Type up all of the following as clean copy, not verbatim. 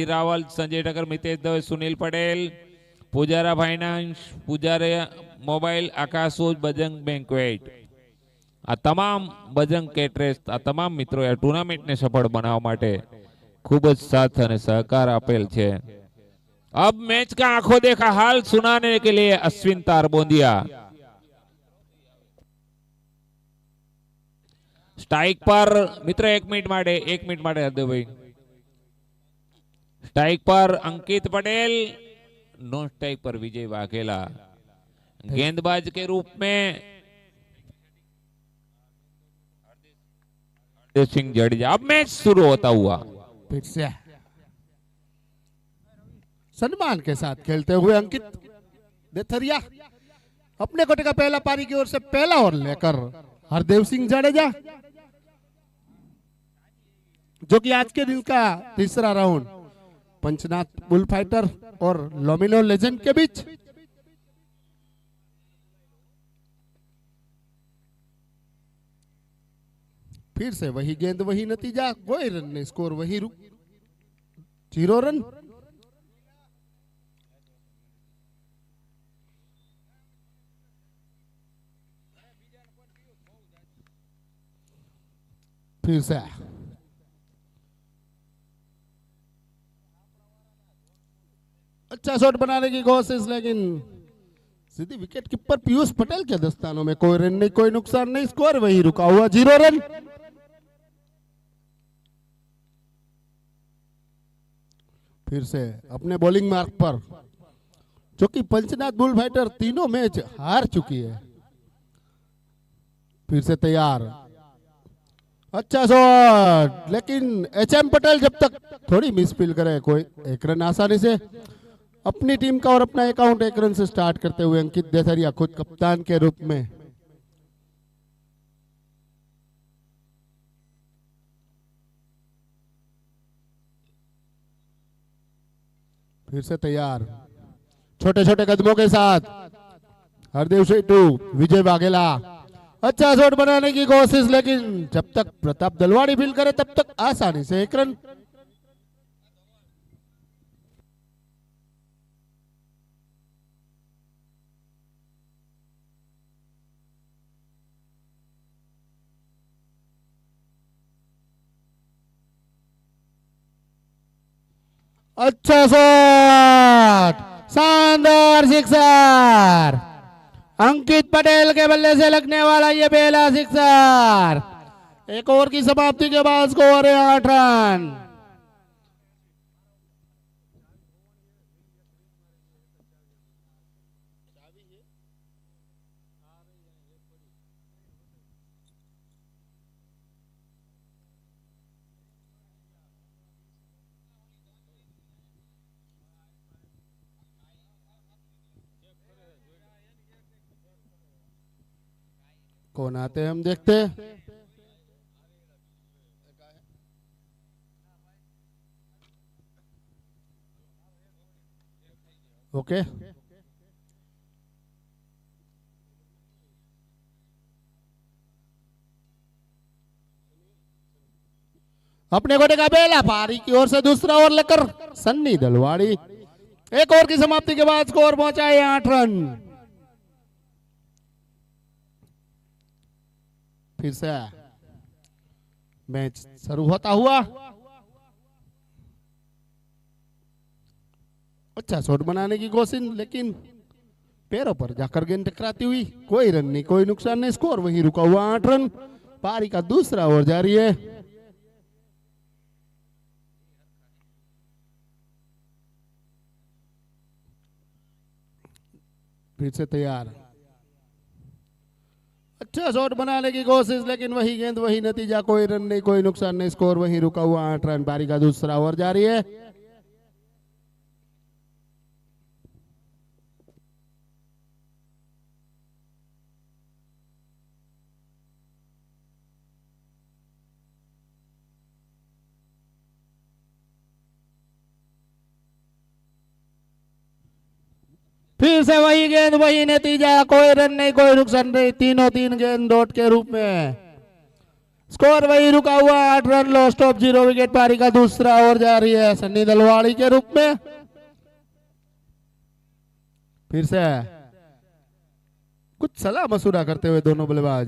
Rawal, Sanjay Thakkar, Mitesh Dave, Sunil Patel, Pujara finance, Pujara mobile, आकाश सूज, Bajrang banquet, आ तमाम बजरंग केटरेस, आ तमाम मित्रों आ टूर्नामेंट ने सफल बनावा माटे खूब ज साथ और सहकार आपेल छे। अब मैच का आंखों देखा हाल सुनाने के लिए अश्विन तारबोंदिया स्ट्राइक पर मित्र 1 मिनट माटे हरदेव भाई स्ट्राइक पर अंकित पटेल, नो स्ट्राइक पर विजय वाघेला, गेंदबाज के रूप में सिंह जडेजा। अब मैच शुरू होता हुआ फिर से सम्मान के साथ खेलते हुए अंकित देथरिया अपने कोटे का पहला पारी की ओर से पहला ओवर लेकर हरदेव सिंह जडेजा, जो कि आज के दिन का तीसरा राउंड पंचनाथ बुल फाइटर और लोमिनो लेजेंड के बीच। फिर से वही गेंद वही नतीजा, कोई रन नहीं, स्कोर वही 0 रन। फिर से अच्छा शॉट बनाने की कोशिश, लेकिन सीधी विकेट कीपर पीयूष पटेल के दस्तानों में। कोई रन नहीं, कोई नुकसान नहीं, स्कोर वही रुका हुआ 0 रन। फिर से अपने बॉलिंग मार्क पर, जो कि पंचनाथ बुल फाइटर तीनों मैच हार चुकी है। फिर से तैयार, अच्छा शॉट, लेकिन एचएम पटेल जब तक थोड़ी मिसफील करे, कोई 1 रन आसानी से अपनी टीम का और अपना अकाउंट 1 रन से स्टार्ट करते हुए अंकित देथरिया खुद कप्तान के रूप में। फिर से तैयार, छोटे छोटे कदमों के साथ हरदेव सेठू, विजय वाघेला, अच्छा शॉट बनाने की कोशिश, लेकिन जब तक प्रताप दलवाड़ी फील करे तब तक आसानी से 1 रन। अच्छा शॉट, शानदार सिक्सर, अंकित पटेल के बल्ले से लगने वाला ये पहला सिक्सर। 1 ओवर की समाप्ति के बाद स्कोर है 8 रन। कौन आते हैं हम देखते हैं। ओके, अपने कोटे का पहला पारी की ओर से दूसरा ओवर लेकर सन्नी दलवाड़ी। 1 ओवर की समाप्ति के बाद स्कोर पहुंचा है 8 रन। फिर से मैच शुरू होता हुआ, अच्छा शॉट बनाने की कोशिश, लेकिन पैरों पर जाकर गेंद टकराती हुई, कोई रन नहीं, कोई नुकसान नहीं, स्कोर वहीं रुका हुआ 8 रन। पारी का दूसरा ओवर जारी है। फिर से तैयार, अच्छा शॉट बनाने की कोशिश, लेकिन वही गेंद वही नतीजा, कोई रन नहीं, कोई नुकसान नहीं, स्कोर वहीं रुका हुआ 8 रन। पारी का दूसरा ओवर जारी है। फिर से वही गेंद वही नतीजा, कोई रन नहीं, कोई नुकसान नहीं, तीनों 3 गेंद डॉट के रूप में। स्कोर वही रुका हुआ 8 रन लॉस्ट ऑफ 0 विकेट। पारी का दूसरा ओवर जा रही है सन्नी दलवाड़ी के रूप में। फिर से कुछ सलाह मशुरा करते हुए दोनों बल्लेबाज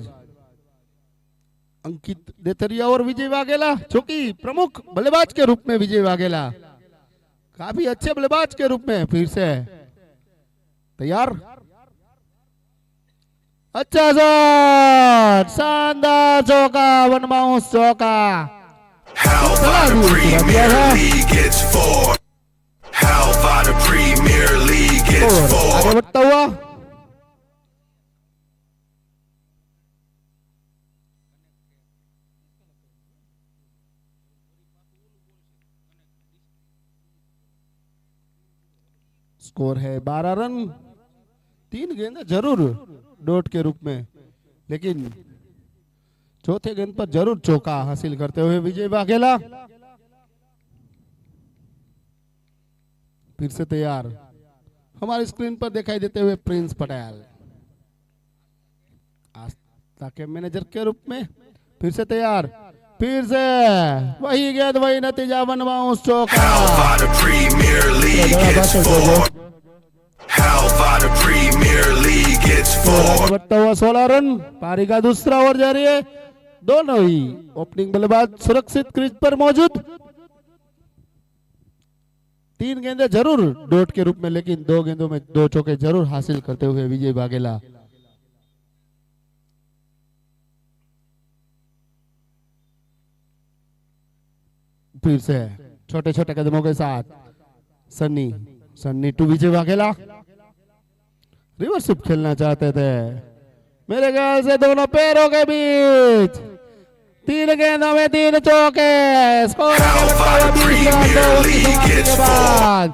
अंकित देथरिया और विजय वाघेला, जो कि प्रमुख बल्लेबाज के रूप में विजय वाघेला काफी अच्छे बल्लेबाज के रूप में। फिर से तैयार, अच्छा शॉट, शानदार चौका, वन बाउंस चौका। How about the Premier League gets 4? How about the Premier League gets 4? आगे बढ़ता हुआ स्कोर है 12 रन। 3 गेंद जरूर डॉट के रूप में, लेकिन चौथे गेंद पर जरूर चौका हासिल करते हुए विजय वाघेला। फिर से तैयार, हमारी स्क्रीन पर दिखाई देते हुए प्रिंस पटेल आस्था के मैनेजर के रूप में। फिर से तैयार, फिर से वही गेंद वही नतीजा, वन बाउंस चौका। How about the Premier League gets 4? How about the Premier League gets 4? बढ़ता हुआ 16 रन। पारी का दूसरा ओवर जारी है। दोनों ही ओपनिंग बल्लेबाज सुरक्षित क्रीज पर मौजूद। 3 गेंदें जरूर डॉट के रूप में, लेकिन 2 गेंदों में 2 चौके जरूर हासिल करते हुए विजय वाघेला। फिर से छोटे छोटे कदमों के साथ सन्नी टू विजय वाघेला रिवर्सिप खेलना चाहते थे। मेरे ख्याल से दोनों पैरों के बीच 3 गेंदों में 3 चौके। स्कोर आगे बढ़ता हुआ 20 रन 2 ओवर की समाप्ति के बाद।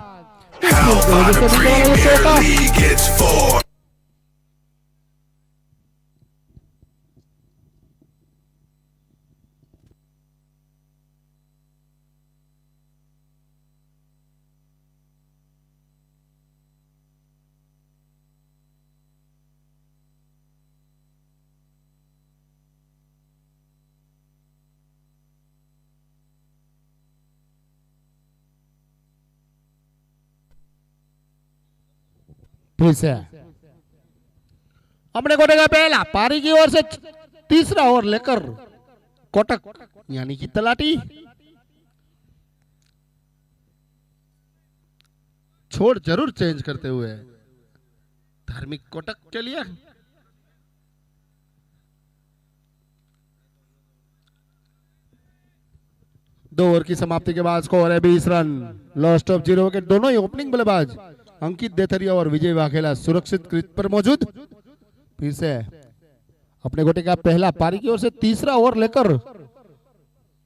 How about the Premier League gets 4? फिर से अपने कोटे का पहला पारी की ओर से तीसरा ओवर लेकर कोटक यानी कि तलाटी छोड़ जरूर चेंज करते हुए धार्मिक कोटक के लिए। दो ओवर की समाप्ति के बाद स्कोर है 20 रन लॉस्ट ऑफ 0 विकेट। दोनों ही ओपनिंग बल्लेबाज अंकित देथरिया और विजय वाघेला सुरक्षित क्रीज पर मौजूद। फिर से अपने गोटे का पहला पारी की ओर से तीसरा ओवर लेकर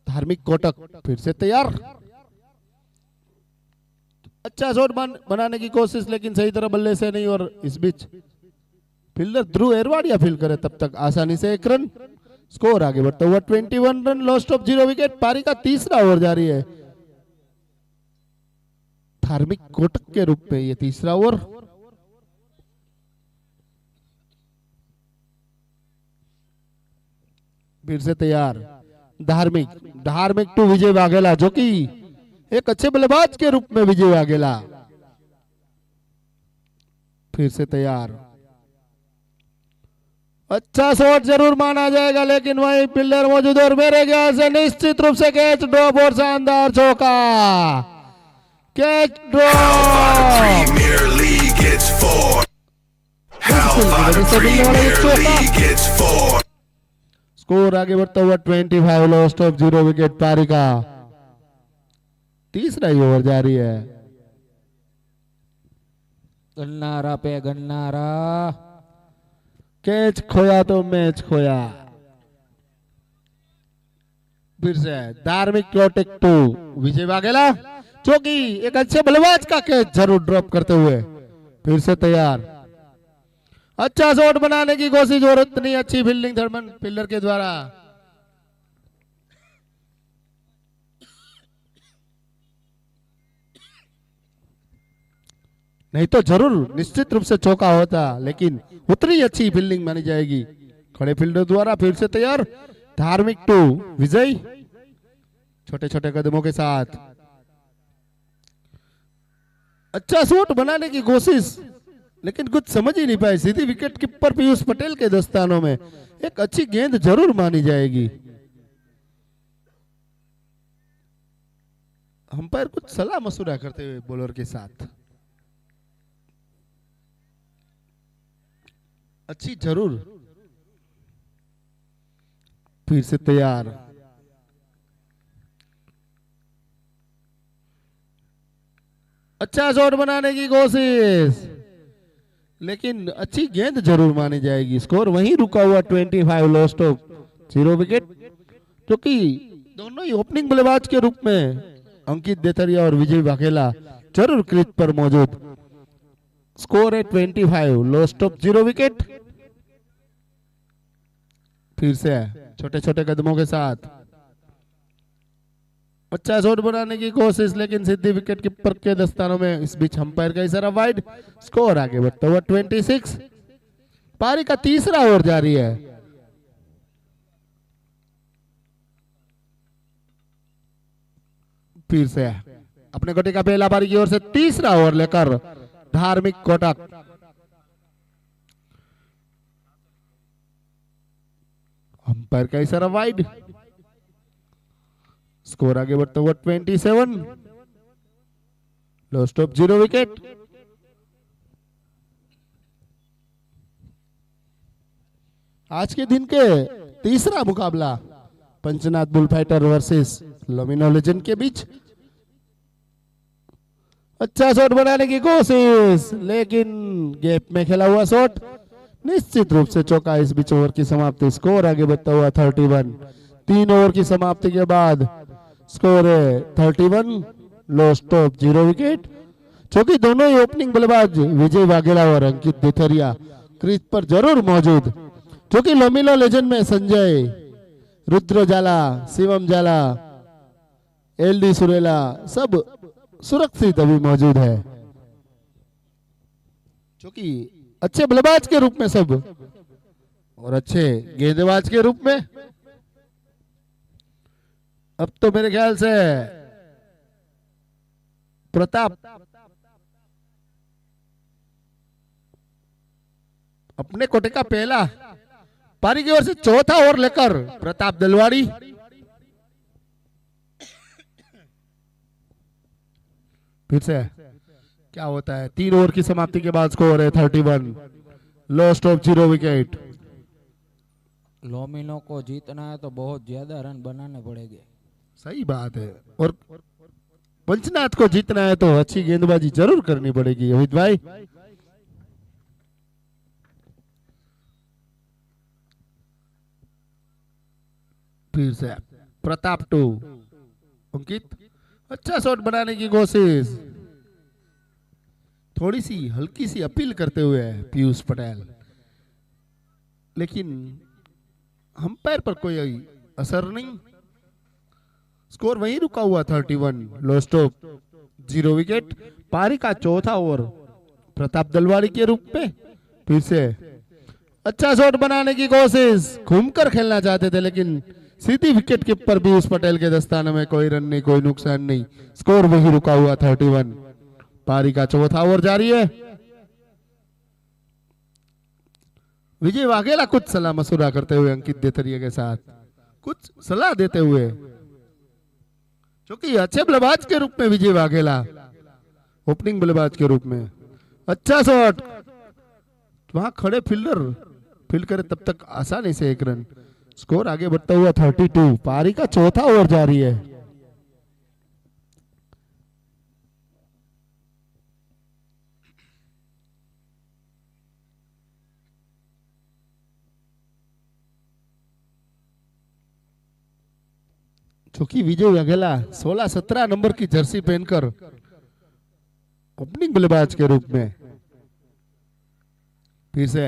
धार्मिक कोटक फिर से तैयार। अच्छा शॉट बनाने की कोशिश, लेकिन सही तरह बल्ले से नहीं, और इस बीच फील्डर ध्रुव एरवाड़िया फील्ड करे तब तक आसानी से 1 रन। स्कोर आगे बढ़ता हुआ 21 रन लॉस्ट ऑफ 0 विकेट। पारी का तीसरा ओवर जारी है। धार्मिक कोटक के रूप में ये तीसरा ओवर। फिर से तैयार, धार्मिक टू विजय वाघेला, जो कि एक अच्छे बल्लेबाज के रूप में विजय वाघेला। फिर से तैयार, अच्छा शॉट जरूर माना जाएगा, लेकिन वही फील्डर मौजूद और मेरे ख्याल से निश्चित रूप से कैच ड्रॉप और शानदार चौका। Catch drop, Premier League gets 4. How about the Premier League gets 4? Score आगे बढ़ता हुआ 25 लॉस्ट ऑफ 0 विकेट। पारी का तीसरा ही ओवर जारी है। गन्नारा पे गन्नारा, कैच खोया तो मैच खोया। फिर से धार्मिक कोटक टू विजय वाघेला, जो कि एक अच्छे बल्लेबाज का कैच जरूर ड्रॉप करते हुए फिर से तैयार। अच्छा शॉट बनाने की कोशिश और उतनी अच्छी फील्डिंग थर्मन फील्डर के द्वारा। नहीं तो जरूर निश्चित रूप से चौका होता, लेकिन उतनी अच्छी फील्डिंग मानी जाएगी खड़े फील्डर द्वारा। फिर से तैयार, धार्मिक 2 विजय छोटे छोटे कदमों के साथ अच्छा शॉट बनाने की कोशिश, लेकिन कुछ समझ ही नहीं पाए। सीधी विकेट कीपर पीयूष पटेल के दस्तानों में एक अच्छी गेंद जरूर मानी जाएगी। अंपायर कुछ सलाह मशुरा करते हुए बॉलर के साथ अच्छी जरूर। फिर से तैयार, अच्छा शॉट बनाने की कोशिश, लेकिन अच्छी गेंद जरूर मानी जाएगी। स्कोर वहीं रुका हुआ 25 लॉस्ट ऑफ 0 विकेट, क्योंकि दोनों ही ओपनिंग बल्लेबाज के रूप में अंकित देथरिया और विजय वाघेला जरूर क्रीज पर मौजूद। स्कोर है 25 लॉस्ट ऑफ 0 विकेट। फिर से छोटे छोटे कदमों के साथ अच्छा शॉट बनाने की कोशिश, लेकिन सीधी विकेट कीपर के दस्तानों में। इस बीच अंपायर का इशारा वाइड। स्कोर आगे बढ़ता हुआ 26। पारी का तीसरा ओवर जारी है। फिर से अपने कोटे का पहला पारी की ओर से तीसरा ओवर लेकर धार्मिक कोटक अंपायर का इशारा वाइड। स्कोर आगे बढ़ता हुआ 27 लॉस्ट ऑफ 0 विकेट। आज के दिन के तीसरा मुकाबला पंचनाथ बुलफाइटर वर्सेस लोमिनो लेजेंड के बीच। अच्छा शॉट बनाने की कोशिश, लेकिन गैप में खेला हुआ शॉट निश्चित रूप से चौका। इस बीच ओवर की समाप्ति। स्कोर आगे बढ़ता हुआ 31। 3 ओवर की समाप्ति के बाद स्कोर है 31 लॉस्ट ऑफ 0 विकेट। क्योंकि दोनों ही ओपनिंग बल्लेबाज विजय वाघेला और अंकित देथरिया क्रीज पर जरूर मौजूद। क्योंकि लोमिनो लेजेंड में संजय, रुद्र जाला, शिवम जाला, एलडी सुरेला सब सुरक्षित अभी मौजूद है। क्योंकि अच्छे बल्लेबाज के रूप में सब और अच्छे गेंदबाज के रूप में। अब तो मेरे ख्याल से प्रताप अपने कोटे का पहला पारी की ओर से चौथा ओवर लेकर प्रताप दलवाड़ी फिर से क्या होता है। 3 ओवर की समाप्ति के बाद स्कोर है 31 लॉस्ट ऑफ 0 विकेट। लोमिनो को जीतना है तो बहुत ज्यादा रन बनाने पड़ेंगे। सही बात है, और पंचनाथ को जीतना है तो अच्छी गेंदबाजी जरूर करनी पड़ेगी। अमित भाई फिर से प्रताप 2 अंकित अच्छा शॉट बनाने की कोशिश, थोड़ी सी हल्की सी अपील करते हुए पीयूष पटेल, लेकिन अंपायर पर कोई असर नहीं। स्कोर वहीं रुका हुआ 31 लॉस्ट ऑफ 0 विकेट। पारी का चौथा ओवर प्रताप दलवाड़ी के रूप में। फिर से अच्छा शॉट बनाने की कोशिश, घूमकर खेलना चाहते थे लेकिन सीधी विकेट कीपर पीयूष पटेल के दस्ताने में कोई रन नहीं, कोई नुकसान नहीं। स्कोर वहीं रुका हुआ 31। पारी का चौथा ओवर जारी है। विजय वाघेला कुछ सलाह मशुरा करते हुए अंकित देथरिया के साथ कुछ सलाह देते हुए, क्योंकि अच्छे बल्लेबाज के रूप में विजय वाघेला ओपनिंग बल्लेबाज के रूप में। अच्छा शॉट, वहां खड़े फील्डर फील्ड करे तब तक आसानी से 1 रन। स्कोर आगे बढ़ता हुआ 32। पारी का चौथा ओवर जारी है। चूंकि विजय वाघेला 16-17 नंबर की जर्सी पहनकर ओपनिंग बल्लेबाज के रूप में। फिर से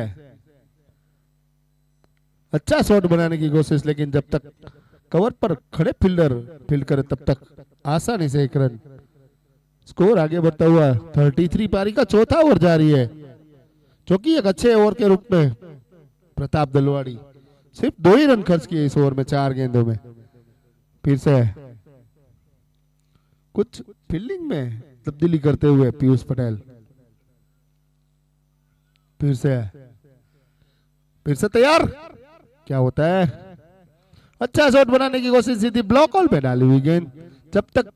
अच्छा शॉट बनाने की कोशिश, लेकिन जब तक कवर पर खड़े फील्डर फील्ड करे तब तक आसानी से 1 रन। स्कोर आगे बढ़ता हुआ 33। पारी का चौथा ओवर जारी है, क्योंकि एक अच्छे ओवर के रूप में प्रताप दलवाड़ी सिर्फ 2 ही रन खर्च किए इस ओवर में 4 गेंदों में। फिर से कुछ फील्डिंग में तब्दीली करते हुए पीयूष पटेल। फिर से तैयार, क्या होता है? अच्छा शॉट बनाने की कोशिश, सीधी ब्लॉक हॉल पे डाली हुई गेंद। जब तक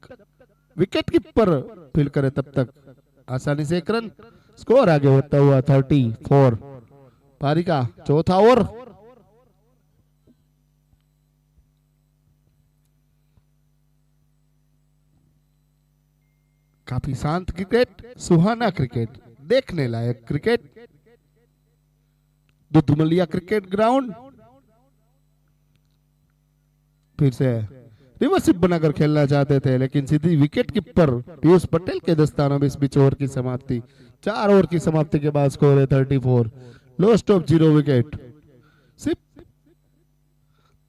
विकेट कीपर फील्ड करे तब तक आसानी से 1 रन। स्कोर आगे होता हुआ 34। पारी का चौथा ओवर। काफी शांत क्रिकेट, सुहाना क्रिकेट, देखने लायक क्रिकेट। Dudhmaliya cricket ground. फिर से रिवर्सिप बनाकर खेलना चाहते थे, लेकिन सीधी विकेट कीपर पीयूष पटेल के दस्तानों में इस बीच ओवर की समाप्ति। 4 ओवर की समाप्ति के बाद स्कोर है 34। Lost of 0 wicket. सिर्फ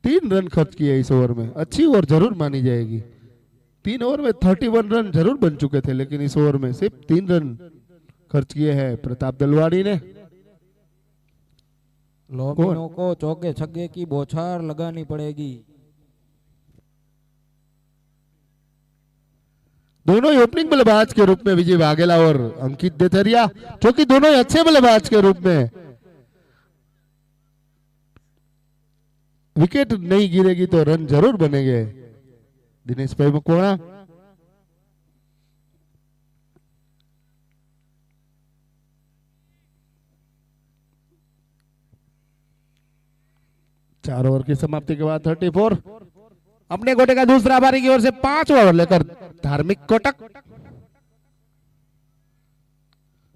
3 रन खर्च किए इस ओवर में। अच्छी ओवर जरूर मानी जाएगी। 3 ओवर में 31 रन जरूर बन चुके थे, लेकिन इस ओवर में सिर्फ 3 रन खर्च किए हैं प्रताप दलवाड़ी ने। लोबिनो को चौके छक्के की बौछार लगानी पड़ेगी। दोनों ही ओपनिंग बल्लेबाज के रूप में विजय वाघेला और अंकित देथरिया, जो कि दोनों ही अच्छे बल्लेबाज के रूप में। विकेट नहीं गिरेगी तो रन जरूर बनेंगे। दिनेश भाई मकवाणा, चार ओवर की समाप्ति के बाद 34। अपने कोटे का दूसरा पारी की ओर से 5 ओवर लेकर धार्मिक कोटक।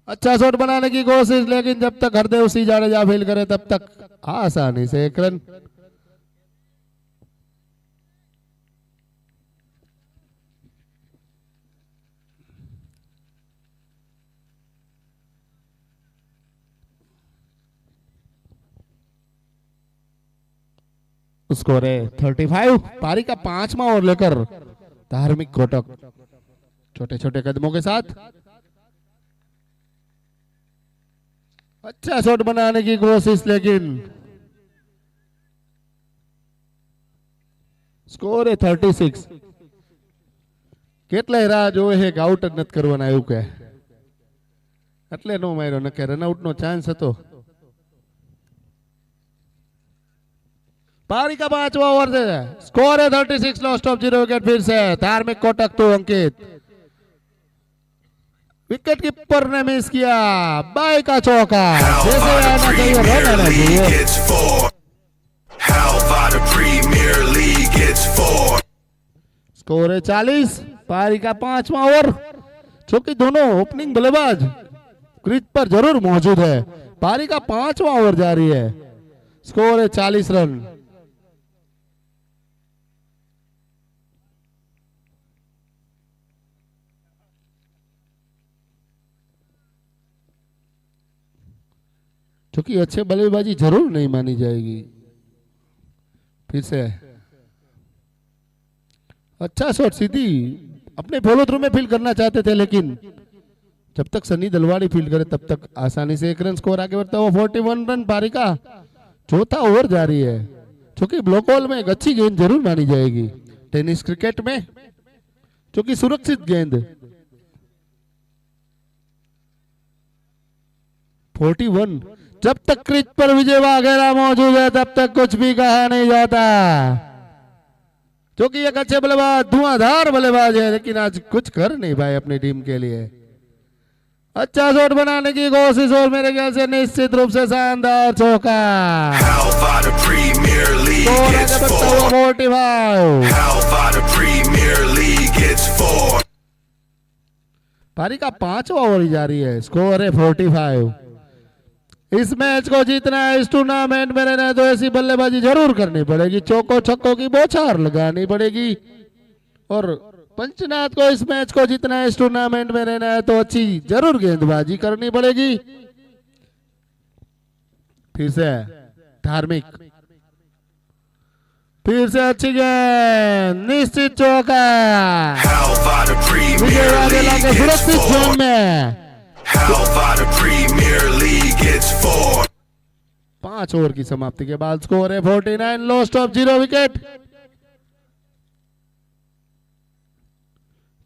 अच्छा शॉट बनाने की कोशिश, लेकिन जब तक हरदेव सिंह जाडेजा फील्ड करे तब तक आसानी से 1 रन। स्कोर है 35। पारी का 5वां ओवर लेकर धार्मिक कोटक छोटे छोटे कदमों के साथ। अच्छा शॉट बनाने की कोशिश, लेकिन स्कोर है 36। કેટલાય રાહ જોવે છે કે આઉટ જ નથી કરવાના એવું કે, એટલે નો માર્યો, નકે રનઆઉટ નો ચાન્સ હતો। पारी का 5वां ओवर से स्कोर है 36। Lost of 0 wicket. फिर से धार्मिक कोटक तो अंकित। विकेट कीपर ने मिस किया। बाई का चौका, जैसे आना चाहिए रन आना चाहिए। स्कोर है 40। पारी का 5वां ओवर। चूंकि दोनों ओपनिंग बल्लेबाज क्रीज पर जरूर मौजूद है, पारी का 5वां ओवर जारी है। स्कोर है 40 रन। क्योंकि अच्छे बल्लेबाजी जरूर नहीं मानी जाएगी। फिर से अच्छा शॉट, सीधी अपने फॉलो थ्रू में फील्ड करना चाहते थे, लेकिन जब तक सनी दलवाड़ी फील्ड करे तब तक आसानी से 1 रन। स्कोर आगे बढ़ता हुआ 41 रन। पारी का चौथा ओवर जारी है। क्योंकि ब्लॉक बॉल में एक अच्छी गेंद जरूर मानी जाएगी टेनिस क्रिकेट में, क्योंकि सुरक्षित गेंद। 41। जब तक क्रीज पर विजय वाघेला मौजूद है तब तक कुछ भी कहा नहीं जाता। क्योंकि एक अच्छे बल्लेबाज, धुआंधार बल्लेबाज है, लेकिन आज कुछ कर नहीं पाए अपनी टीम के लिए। अच्छा शॉट बनाने की कोशिश और मेरे ख्याल से निश्चित रूप से शानदार चौका। 45। पारी का 5वां ओवर जारी है। स्कोर है 45। इस मैच को जीतना है, इस टूर्नामेंट में रहना है, तो ऐसी बल्लेबाजी जरूर करनी पड़ेगी। चौकों छक्कों की बौछार लगानी पड़ेगी। और पंचनाथ को इस मैच को जीतना है, इस टूर्नामेंट में रहना है, तो अच्छी जरूर गेंदबाजी करनी पड़ेगी। फिर से धार्मिक, फिर से अच्छी गेंद, निश्चित चौका। विजय वाघेला के सुरक्षित जोन में। 5 ओवर की समाप्ति के बाद स्कोर है 49, लॉस्ट ऑफ 0 विकेट।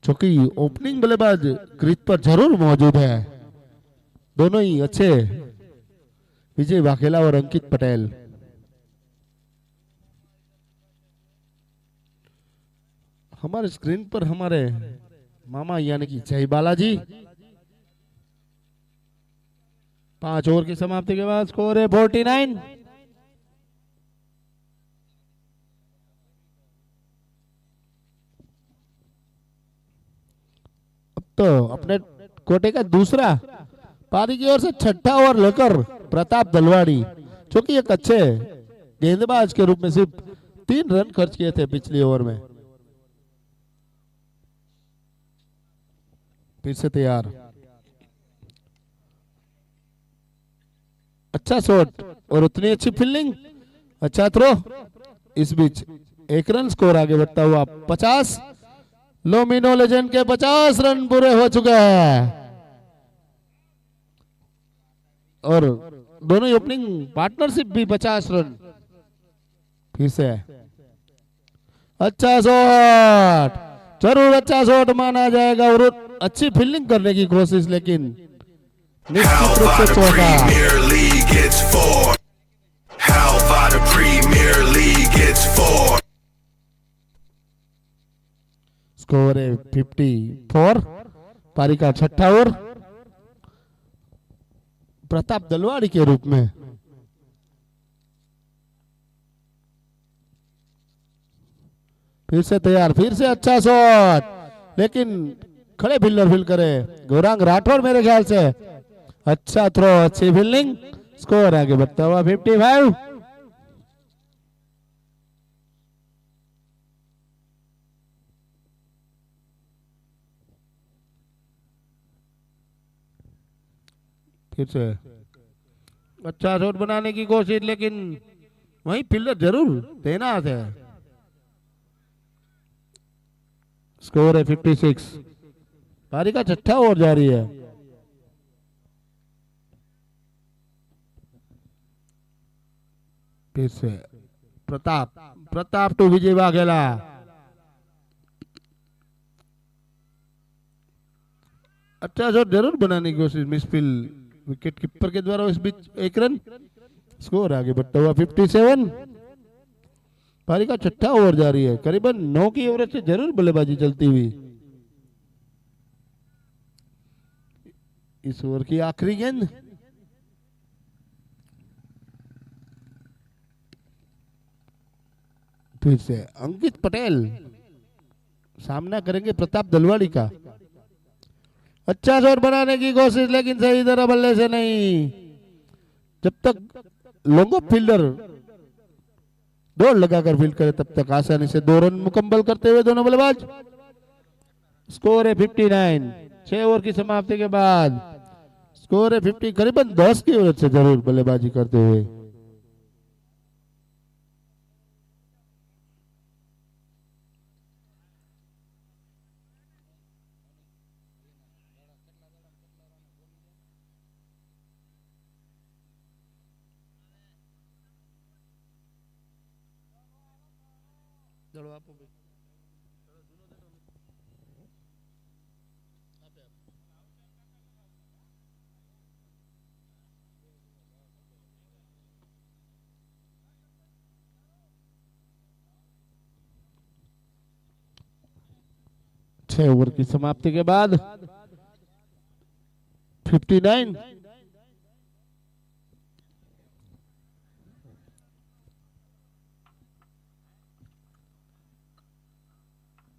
चूंकि ओपनिंग बल्लेबाज क्रीज पर जरूर मौजूद है, दोनों ही अच्छे, विजय वाघेला और अंकित पटेल। हमारे स्क्रीन पर हमारे मामा यानी कि जय बालाजी। 5 ओवर की समाप्ति के बाद स्कोर है 49। अब तो अपने कोटे का दूसरा पारी की ओर से छठा ओवर लेकर प्रताप दलवाड़ी, जो कि एक अच्छे गेंदबाज के रूप में सिर्फ 3 रन खर्च किए थे पिछले ओवर में। फिर से तैयार, अच्छा शॉट और उतनी अच्छी फील्डिंग, अच्छा थ्रो। इस बीच 1 रन स्कोर आगे बढ़ता हुआ 50। लोमिनो लेजेंड के 50 रन पूरे हो चुके हैं और दोनों ही ओपनिंग पार्टनरशिप भी 50 रन। फिर से अच्छा शॉट, जरूर अच्छा शॉट माना जाएगा और अच्छी फील्डिंग करने की कोशिश, लेकिन निश्चित रूप से चौका। Premier League gets 4. How about the Premier League gets 4. Score है 54, पारी का छठा ओवर प्रताप दलवाड़ी के रूप में। फिर से तैयार, फिर से अच्छा शॉट, लेकिन खड़े फील्डर फील्ड करे गौरांग राठौर मेरे ख्याल से। अच्छा थ्रो, अच्छी फील्डिंग, स्कोर आगे बढ़ता हुआ 55। फिर से अच्छा शॉट बनाने की कोशिश, लेकिन वहीं फील्डर जरूर तैनात है। स्कोर है 56, पारी का छठा ओवर जारी है। फिर से प्रताप टू विजय वाघेला। अच्छा शॉट जरूर बनाने की कोशिश, मिसफील्ड विकेट कीपर के द्वारा। इस बीच 1 रन, स्कोर आगे बढ़ता हुआ 57। पारी का छठा ओवर जारी है, करीबन 9 की एवरेज से जरूर बल्लेबाजी चलती हुई। इस ओवर की आखिरी गेंद, फिर से अंकित पटेल सामना करेंगे प्रताप दलवाड़ी का। अच्छा शॉट बनाने की कोशिश, लेकिन सही तरह बल्ले से नहीं। जब तक लॉन्ग फील्डर दौड़ लगाकर फील्ड करे तब तक आसानी से 2 रन मुकम्मल करते हुए दोनों बल्लेबाज। स्कोर है 59, 6 ओवर की समाप्ति के बाद स्कोर है 50, करीबन 10 की एवरेज से जरूर बल्लेबाजी करते हुए। छह ओवर की समाप्ति के बाद 59।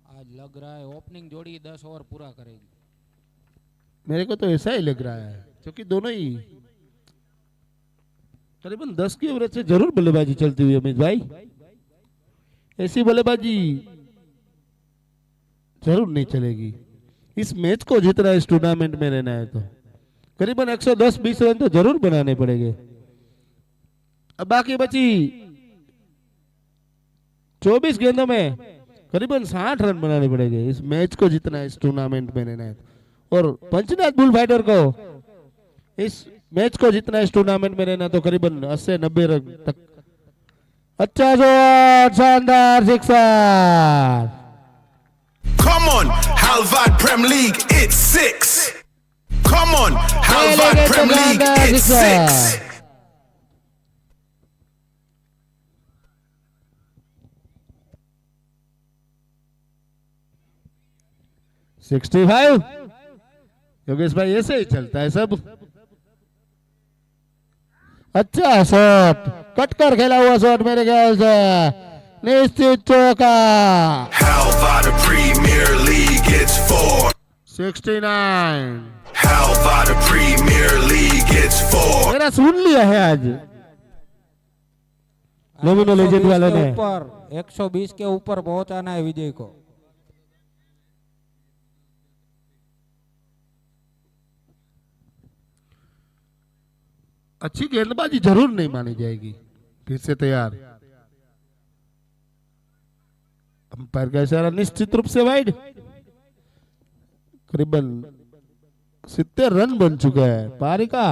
आज लग रहा है ओपनिंग जोड़ी 10 ओवर पूरा करेगी। मेरे को तो ऐसा ही लग रहा है, क्योंकि दोनों ही करीबन 10 की एवरेज से जरूर बल्लेबाजी चलती हुई। अमित भाई, ऐसी बल्लेबाजी जरूर नहीं चलेगी। इस मैच को जीतना, इस टूर्नामेंट में रहना है तो करीबन 110-20 रन तो जरूर बनाने पड़ेंगे। अब बाकी बची 24 गेंदों में करीबन 60 रन बनाने पड़ेंगे। इस मैच को जीतना, इस टूर्नामेंट में रहना है। और पंचनाथ बुल फाइटर को इस मैच को जीतना इस टूर्नामेंट में रहना तो करीबन 80-90 रन तक। अच्छा शॉट, शानदार sixer. Come on, Halvad Prem League, it's 6. Come on, Halvad Prem League, it's 6. 65। Yogesh भाई ऐसे ही चलता है सब। अच्छा शॉट, कटकर खेला हुआ शॉट मेरे ख्याल से, निश्चित चौका। Halvad Premier League, it's 4. 69। Halvad Premier League, it's 4. मेरा सुन लिया है आज नॉमिनल लेजेंड 120 वाले के ने। ऊपर 120 के ऊपर पहुंचाना है विजय को। अच्छी गेंदबाजी जरूर नहीं मानी जाएगी। फिर से तैयार, अंपायर का इशारा, निश्चित रूप से वाइड। करीबन 70 रन बन चुके हैं। पारी का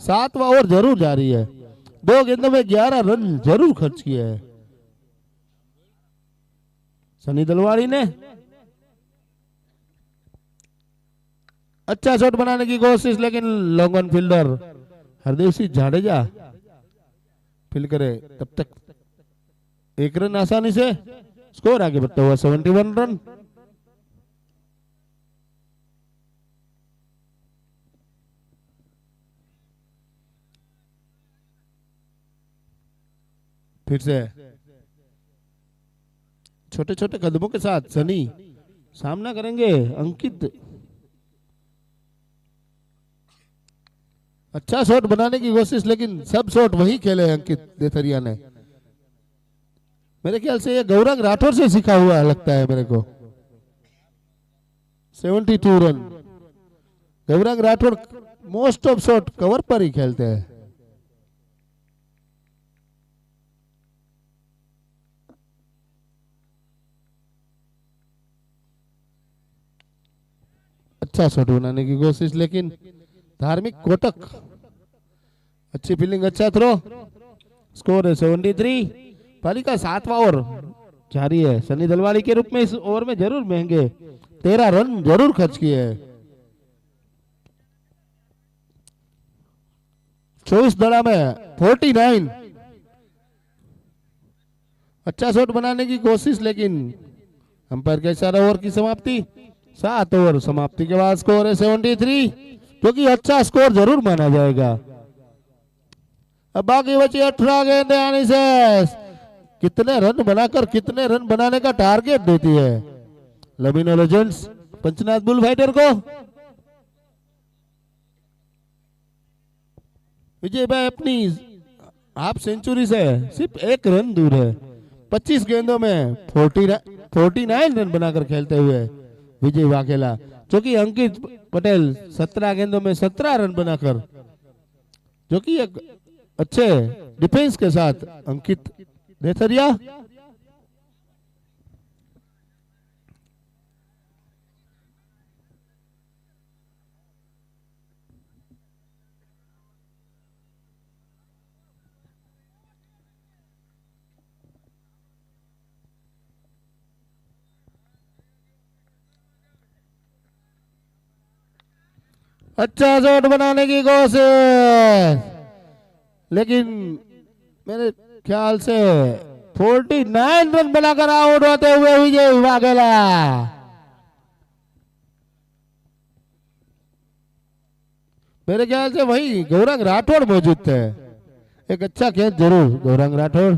7वां ओवर जरूर जारी है। 2 गेंदों में 11 रन जरूर खर्च किए हैं सनी दलवाड़ी ने। अच्छा शॉट बनाने की कोशिश, लेकिन long on fielder Hardev Singh Jadeja field करे तब तक 1 रन आसानी से स्कोर आगे बढ़ता हुआ 71 रन। फिर से छोटे छोटे कदमों के साथ सनी सामना करेंगे अंकित। अच्छा शॉट बनाने की कोशिश, लेकिन सब शॉट वही खेले अंकित देथरिया ने। मेरे ख्याल से ये गौरंग राठौर से सीखा हुआ लगता है मेरे को। 72 run. Gaurang Rathore most of shot cover पर ही खेलते हैं। अच्छा शॉट बनाने की कोशिश, लेकिन धार्मिक कोटक अच्छी फील्डिंग, अच्छा थ्रो। स्कोर है 73। पारी का 7वां ओवर जारी है। सनी दलवाड़ी के रूप में इस ओवर में जरूर महंगे 13 रन जरूर खर्च किए हैं। 24 दड़ा में 49। अच्छा शॉट बनाने की कोशिश, लेकिन अंपायर का इशारा, ओवर की समाप्ति। 7 ओवर समाप्ति के बाद स्कोर है 73, क्योंकि अच्छा स्कोर जरूर माना जाएगा। अब बाकी बची 18 गेंदें आने से कितने रन बनाकर कितने रन बनाने का टारगेट देती है लबीनो लेजेंड्स पंचनाथ बुल फाइटर को। विजय भाई अपनी हाफ सेंचुरी से सिर्फ 1 रन दूर है। 25 गेंदों में 49 रन बनाकर खेलते हुए विजय वाघेला, जो कि अंकित पटेल 17 गेंदों में 17 रन बनाकर, जो कि एक अच्छे डिफेंस के साथ अंकित देथरिया। अच्छा शॉट बनाने की कोशिश, लेकिन मेरे ख्याल से 49 रन बनाकर आउट होते हुए विजय वाघेला। मेरे ख्याल से वही गौरंग राठौड़ मौजूद थे। एक अच्छा कैच जरूर गौरंग राठौड़।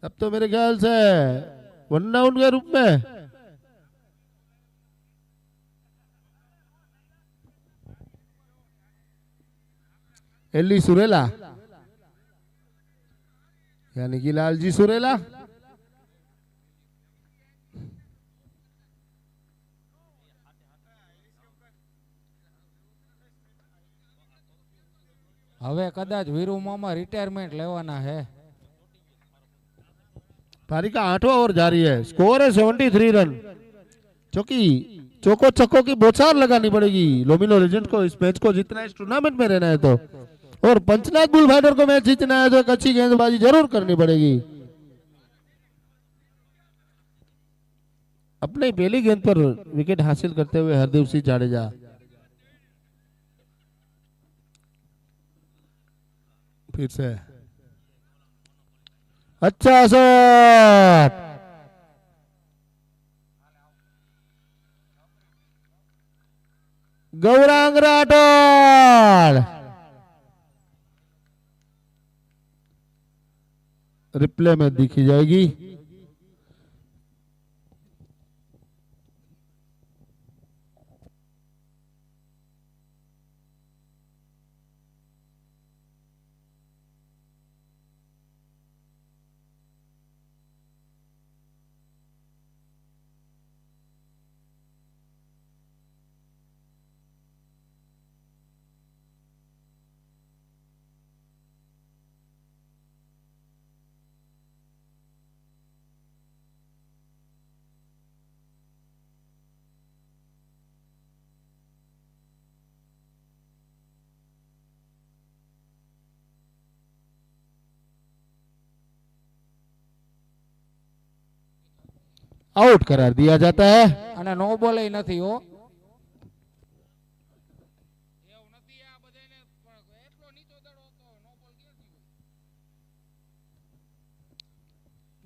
अब तो मेरे ख्याल से 1 डाउन के रूप में एली सुरेला, यानी कि लालजी सुरेला। હવે કદાચ વીરુ મામા રિટાયરમેન્ટ લેવાના હે। पारी का 8वां ओवर जारी है। स्कोर है 73 रन, जो कि चौको छक्कों की बौछार लगानी पड़ेगी लोमिनो लेजेंड को इस मैच को जीतना है, इस टूर्नामेंट में रहना है तो। और पंचनाथ बुल फाइटर को मैच जीतना है तो एक अच्छी गेंदबाजी जरूर करनी पड़ेगी। अपनी पहली गेंद पर विकेट हासिल करते हुए हरदीप सिंह जाडेजा। फिर से अच्छा शॉट, गौरांग राठौड़। रिप्ले में दिखी जाएगी। आउट करार दिया जाता है। અને નો બોલ નથી હો.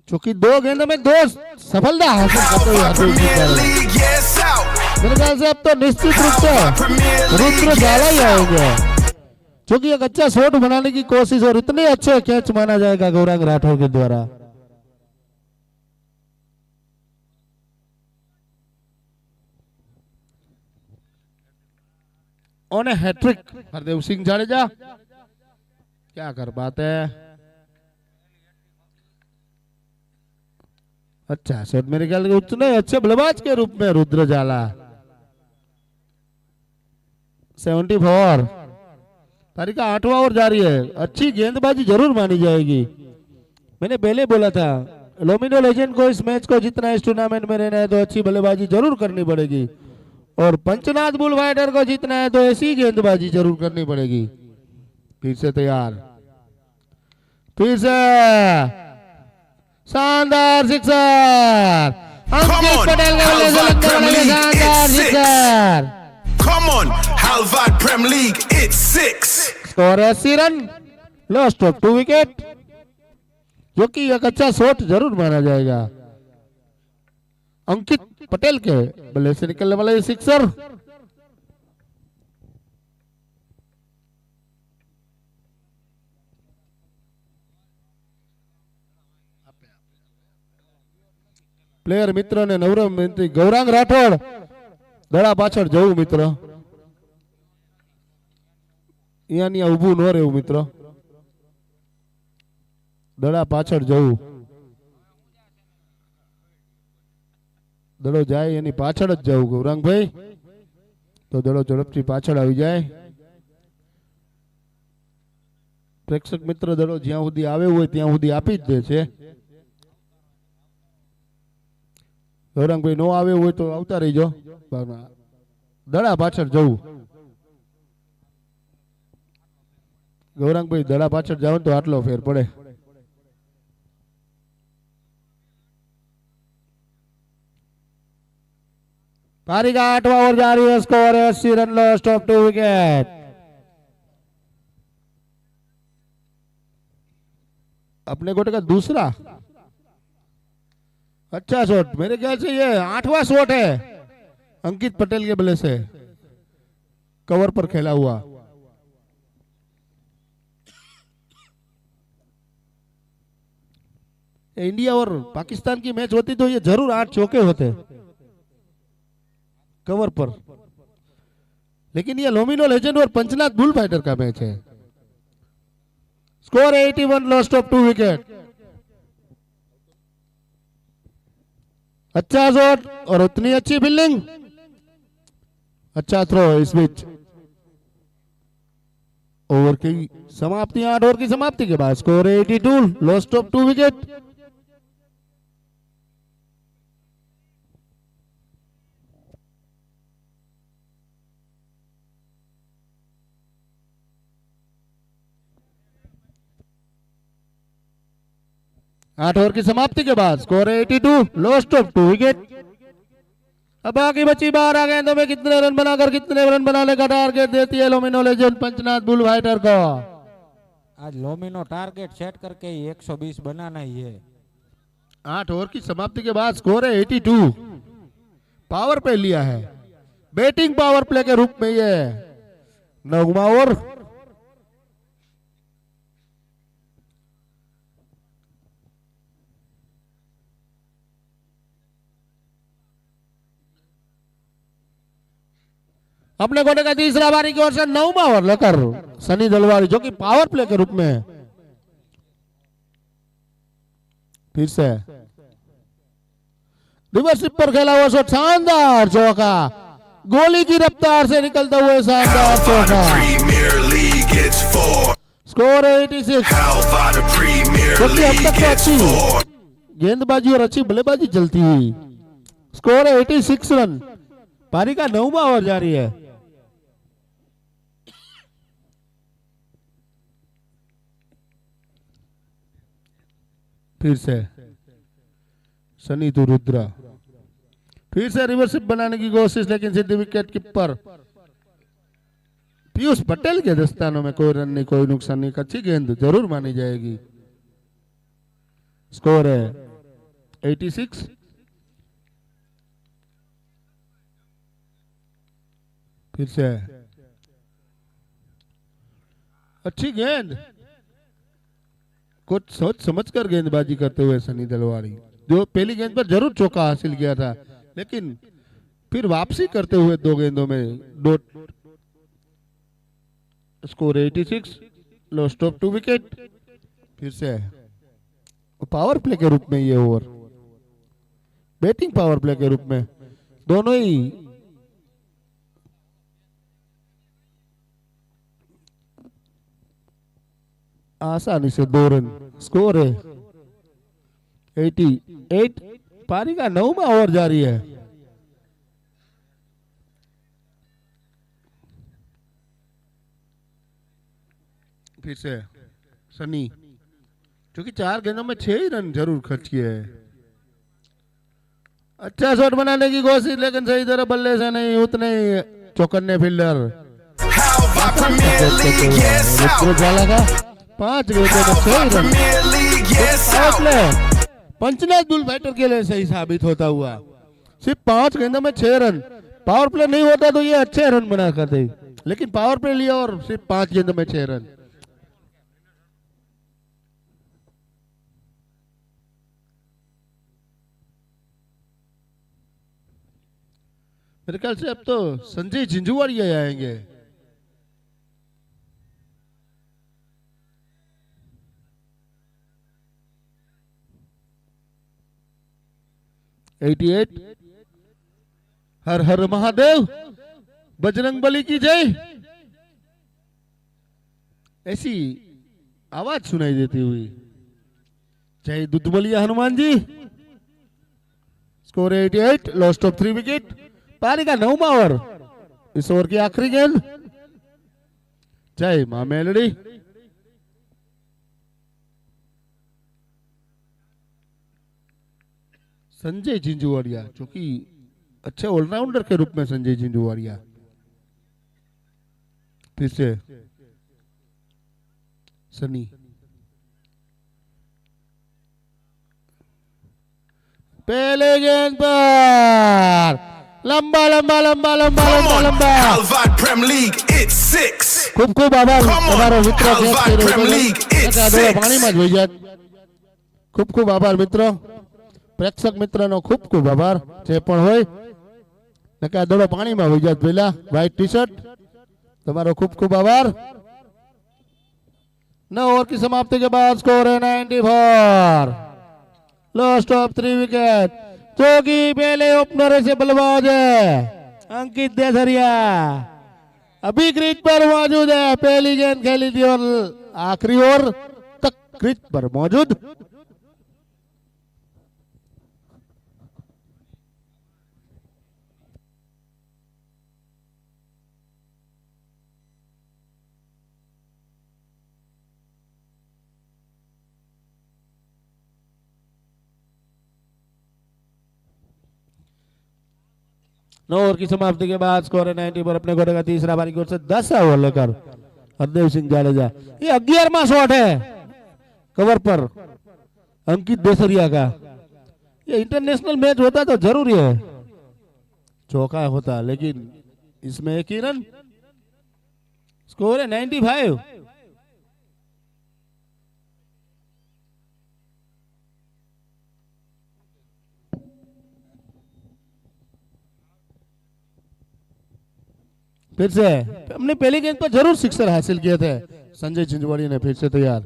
चूंकि दो गेंदों में दो सफलता हासिल करते हुए हरदीप सिंह जाडेजा। मेरे ख्याल से अब तो निश्चित रूप से रुद्र जाला ही आएंगे, क्योंकि एक अच्छा शॉट बनाने की कोशिश और इतने अच्छे कैच माना जाएगा गौरांग राठौर के द्वारा। और हैट्रिक हरदेव सिंह जाडेजा, क्या कर पाते हैं। अच्छा शॉट मेरे ख्याल से उतने अच्छे बल्लेबाज के रूप में रुद्र जाला। 74 तारीख का 8वां ओवर जारी है। अच्छी गेंदबाजी जरूर मानी जाएगी। मैंने पहले बोला था लोमिनो लेजेंड को इस मैच को जीतना है, इस टूर्नामेंट में रहना है तो अच्छी बल्लेबाजी जरूर करनी पड़ेगी। और पंचनाथ बुल फाइटर को जीतना है तो ऐसी गेंदबाजी जरूर करनी पड़ेगी। फिर से तैयार, फिर से शानदार सिक्सर, अंकित पटेल के बल्ले से लगने वाले शानदार sixer. Come on, Halvad Prem League, it's 6. Score 80 run, lost of 2 wicket, जो कि एक अच्छा शॉट जरूर माना जाएगा। अंकित पटेल के बल्ले से निकलने वाला ये सिक्सर। प्लेयर मित्र ने नवरम विनती, गौरांग राठौड़ દડા પાછળ જવું મિત્ર, અહીંયા ઊભું ન રહેવું મિત્ર, દડા પાછળ જવું, દડો જાય એની પાછળ જ જવું ગૌરાંગભાઈ, તો દડો ઝડપથી પાછળ આવી જાય। પ્રેક્ષક મિત્ર દડો જ્યાં સુધી આવે હોય ત્યાં સુધી આપી જ દે છે। ગૌરાંગભાઈ નો આવે હોય તો આવતા રહીજો, દડા પાછળ જવું। ગૌરાંગભાઈ દડા પાછળ જાવ તો આટલો ફેર પડે। पारी का 8वां ओवर जारी है, score 80 run, lost of 2 wicket. अपने गोटे का दूसरा अच्छा शॉट, मेरे ख्याल से ये 8वां शॉट है अंकित पटेल के बल्ले से, कवर पर खेला हुआ। इंडिया और पाकिस्तान की मैच होती तो ये जरूर 8 चौके होते कवर पर, लेकिन ये लोमिनो लेजेंड और पंचनाथ बुल फाइटर का मैच है। Score 81, lost of 2 wicket. अच्छा शॉट और उतनी अच्छी फील्डिंग, अच्छा थ्रो। इस बीच ओवर की समाप्ति, 8 ओवर की समाप्ति के बाद score 82, lost of 2 wicket. 8 over की समाप्ति के बाद स्कोर है 82, लॉस्ट ऑफ 2 विकेट। अब बाकी बची 12 गेंदों में कितने रन बनाकर कितने रन बनाने का टारगेट देती है लोमिनो लेजेंड पंचनाथ बुल फाइटर को। आज लोमिनो टारगेट सेट करके ही 120 बनाना ही है। 8 ओवर की समाप्ति के बाद स्कोर है 82, पावर प्ले लिया है, बैटिंग पावर प्ले के रूप में ये 9वां ओवर। अपने कोटे का तीसरा बारी की ओर से 9वां ओवर लेकर सनी दलवारी जो कि पावर प्ले के रूप में फिर से रिवर्सिप पर खेला हुआ शॉट, शानदार चौका, गोली की रफ्तार से निकलता हुआ शानदार चौका। स्कोर 86, क्योंकि अब तक तो अच्छी गेंदबाजी और अच्छी बल्लेबाजी चलती हुई। स्कोर 86 रन, पारी का 9वां ओवर जारी है। फिर से सनी टू रुद्रा, फिर से रिवर्सिप बनाने की कोशिश, लेकिन सीधी विकेट कीपर पीयूष पटेल के दस्तानों में कोई रन नहीं, कोई नुकसान नहीं, अच्छी गेंद जरूर मानी जाएगी। स्कोर है 86। फिर से अच्छी गेंद, कुछ सोच समझकर गेंदबाजी करते हुए सनी दलवारी, जो पहली गेंद पर जरूर चौका हासिल किया था, लेकिन फिर वापसी करते हुए 2 गेंदों में dot. Score 86, lost of 2 wicket. फिर से पावर प्ले के रूप में ये ओवर, बैटिंग पावर प्ले के रूप में दोनों ही आसानी से 2 रन। स्कोर है 88, पारी का 9वां ओवर जारी है। फिर से सनी, क्योंकि 4 गेंदों में 6 ही रन जरूर खर्च किए हैं। अच्छा शॉट बनाने की कोशिश, लेकिन सही तरह बल्ले से नहीं, उतने ही चौकन्ने फील्डर। 5 गेंदों में 6 रन, पंचनाथ बुल फाइटर के लिए सही साबित होता हुआ। सिर्फ 5 गेंदों में 6 रन, पावर प्ले नहीं होता तो ये अच्छे रन बना करते, लेकिन पावर प्ले लिया और सिर्फ 5 गेंदों में 6 रन। मेरे ख्याल से अब तो संजय झिंझुवाड़िया आएंगे। हर हर महादेव, बजरंग बली की जय, ऐसी आवाज सुनाई देती हुई। जय Dudhbaliya Hanuman ji. Score 88, lost of 3 wicket. पारी का 9वां ओवर, इस ओवर की आखिरी गेंद। जय मां मेलड़ी। संजय झिंझुवाड़िया, जो कि अच्छे ऑलराउंडर के रूप में संजय झिंझुवाड़िया। फिर से सनी, पहले गेंद पर लंबा लंबा लंबा लंबा लंबा लंबा। Halvad Prem League, it's 6. खूब खूब आभार તમારો મિત્ર Halvad Prem League, it's 6. પાણીમાં જ વહી જાય। ખૂબ ખૂબ આભાર મિત્રો, પ્રેક્ષક મિત્રનો ખૂબ ખૂબ આભાર, જે પણ હોય નકે આ દડો પાણીમાં વહી જાય પહેલા। વ્હાઈટ ટી શર્ટ, તમારો ખૂબ ખૂબ આભાર। 9 ओवर की समाप्ति के बाद स्कोर है 94, लॉस्ट ऑफ 3 विकेट। जो कि पहले ओपनर से बल्लेबाज है अंकित देसरिया, अभी क्रीज पर मौजूद है। पहली गेंद खेली थी और आखिरी ओवर तक क्रीज पर मौजूद। 9 ओवर की समाप्ति के बाद स्कोर है 90 पर अपने घोड़े का तीसरा बारी की ओर से 10 ओवर लेकर हरदेव सिंह जाडेजा। ये 11वां शॉट है कवर पर अंकित देसरिया का। ये इंटरनेशनल मैच होता तो जरूरी है चौका होता, लेकिन इसमें एक ही रन। स्कोर है 95। फिर से हमने पहली गेंद पर जरूर सिक्सर हासिल किए थे। संजय छिंदवाड़ी ने फिर से तैयार,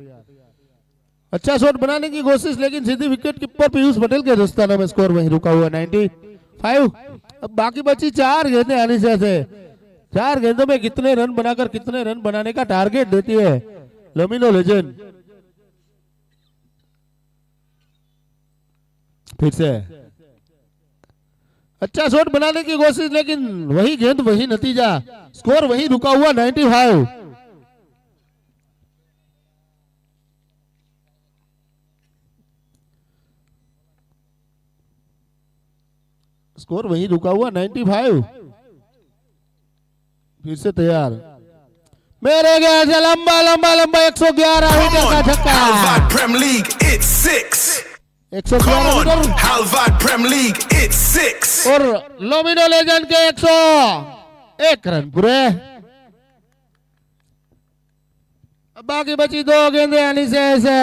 अच्छा शॉट बनाने की कोशिश, लेकिन सीधी विकेट कीपर पीयूष पटेल के दोस्ताना में स्कोर वहीं रुका हुआ 95। अब बाकी बची 4 गेंदें आनी से 4 गेंदों में कितने रन बनाकर कितने रन बनाने का टारगेट देती है लमिनो लेजेंड। फिर से अच्छा शॉट बनाने की कोशिश, लेकिन वही गेंद वही नतीजा, स्कोर वही रुका हुआ 95। स्कोर वही रुका हुआ 95। फिर से तैयार, मेरे ख्याल से लंबा लंबा लंबा 111 Come मीटर का on, छक्का। Halvad Prem League, it's 6. 111 Come on, मीटर Halvad Prem League, it's 6. और लोमिनो लेजेंड के 101 रन पूरे। अब बाकी बची 2 गेंदें आनी से ऐसे।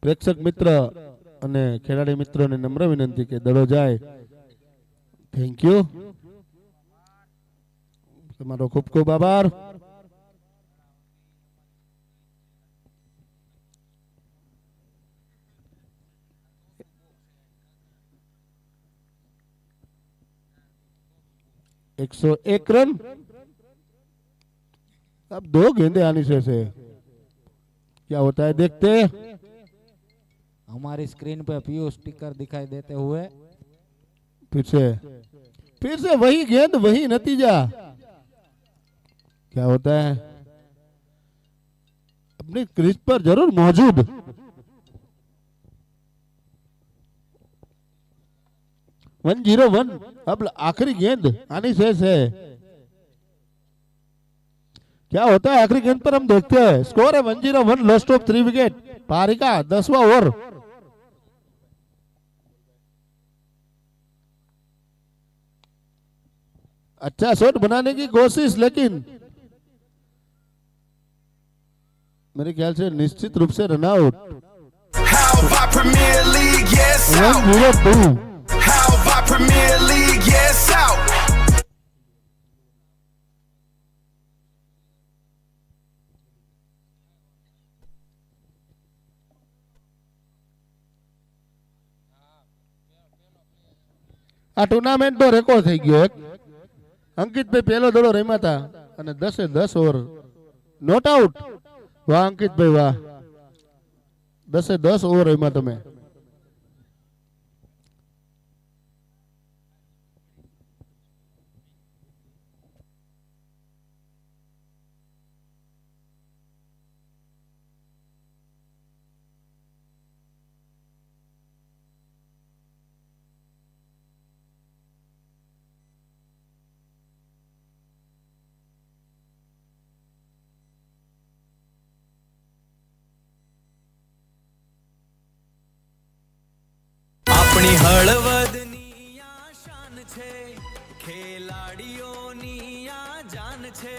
પ્રેક્ષક મિત્ર અને ખેલાડી મિત્રોને નમ્ર વિનંતી કે દડો જાય। થેન્ક યુ, તમારો ખૂબ ખૂબ આભાર। एक 101 रन। अब 2 गेंदें आनी से क्या होता है देखते हैं। हमारी स्क्रीन पे पीयूष स्टिकर दिखाई देते हुए फिर से वही गेंद वही नतीजा, क्या होता है। अपनी क्रीज पर जरूर मौजूद। वन 101। अब आखिरी गेंद आनी शेष है, क्या होता है आखिरी गेंद पर हम देखते हैं। स्कोर है 101, लॉस्ट ऑफ 3 विकेट। पारी का 10वां ओवर। अच्छा शॉट बनाने की कोशिश, लेकिन मेरे ख्याल से निश्चित रूप से run out. Halvad Premier League, yes out. 102। Halvad Premier League, yes out. આ ટુર્નામેન્ટ નો રેકોર્ડ થઈ ગયો એક। અંકિતભાઈ પહેલો દડો રમ્યા હતા અને 10 ઓવર નોટ આઉટ। વાહ અંકિતભાઈ વાહ, 10 ઓવર રમ્યા તમે। આપણી હળવદની આ શાન છે, ખેલાડીઓની આ જાન છે।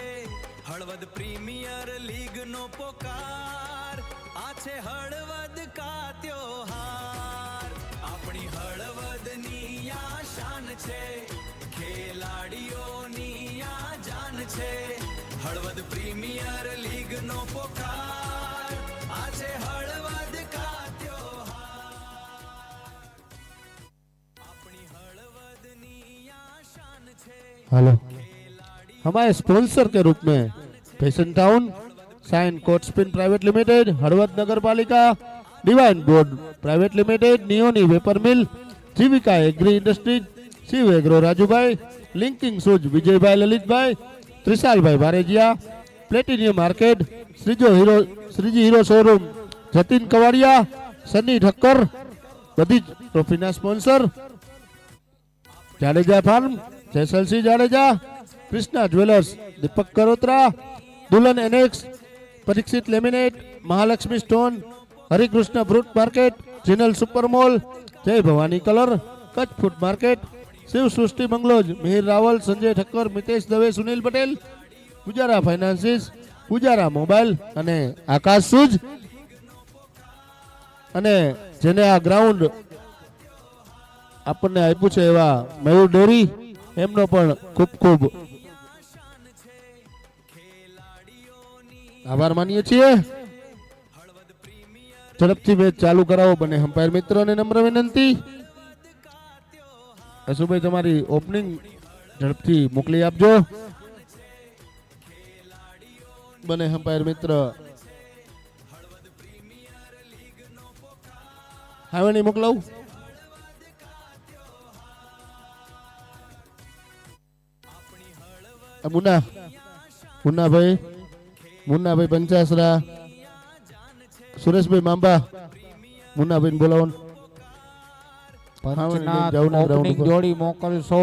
હળવદ પ્રીમિયર લીગ નો પોકાર, આ છે હળવદ કા ત્યોહાર। આપણી હળવદની આ શાન છે, ખેલાડીઓની આ જાન છે। હળવદ પ્રીમિયર લીગ નો પોકાર, આ છે હળવદ કા हेलो, हमारे स्पॉन्सर के रूप में fashion town, sign coat spin private limited, Halvad Nagar Palika, divine board private limited, Niyoni wafer mill, Jivika agri industries, Shiv agro Raju bhai, linking shoes Vijay bhai Lalit bhai, Trishal bhai Barejiya, platinum market, Shreeji Hero showroom Jatin Kavadiya, Sunny Thakkar બધી જ ટ્રોફીના sponsor Jadeja farm, Jaysalsinh Jadeja, Krishna jewellers, Deepak Karotra, Dulhan annex, Parikshit laminate, Mahalakshmi stone, Harikrishna fruit market, Jinal super mall, જય Bhavani colour, Kutch food market, Shiv Srushti bungalows, Mihir Raval, Sanjay Thakkar, Mitesh Dave, Sunil Patel, Pujara finances, Pujara mobile અને આકાશ સૂજ, અને જેને આ ground આપણને આપ્યું છે એવા મયુર ડેરી, એમનો પણ ખૂબ ખૂબ આભાર માનીએ છીએ. ઝડપથી મેચ ચાલુ કરાવો બને અમ્પાયર મિત્રોને નમ્ર વિનંતી. અશુભાઈ તમારી ઓપનિંગ ઝડપથી મોકલી આપજો. બને અમ્પાયર મિત્ર હાવેણી મોકલાવું. મુન્નાભાઈ પંચાસરા, સુરેશભાઈ માંબા, મુન્નાભાઈ બોલાવો. પંચનાથ ઓપનિંગ જોડી મોકલશો.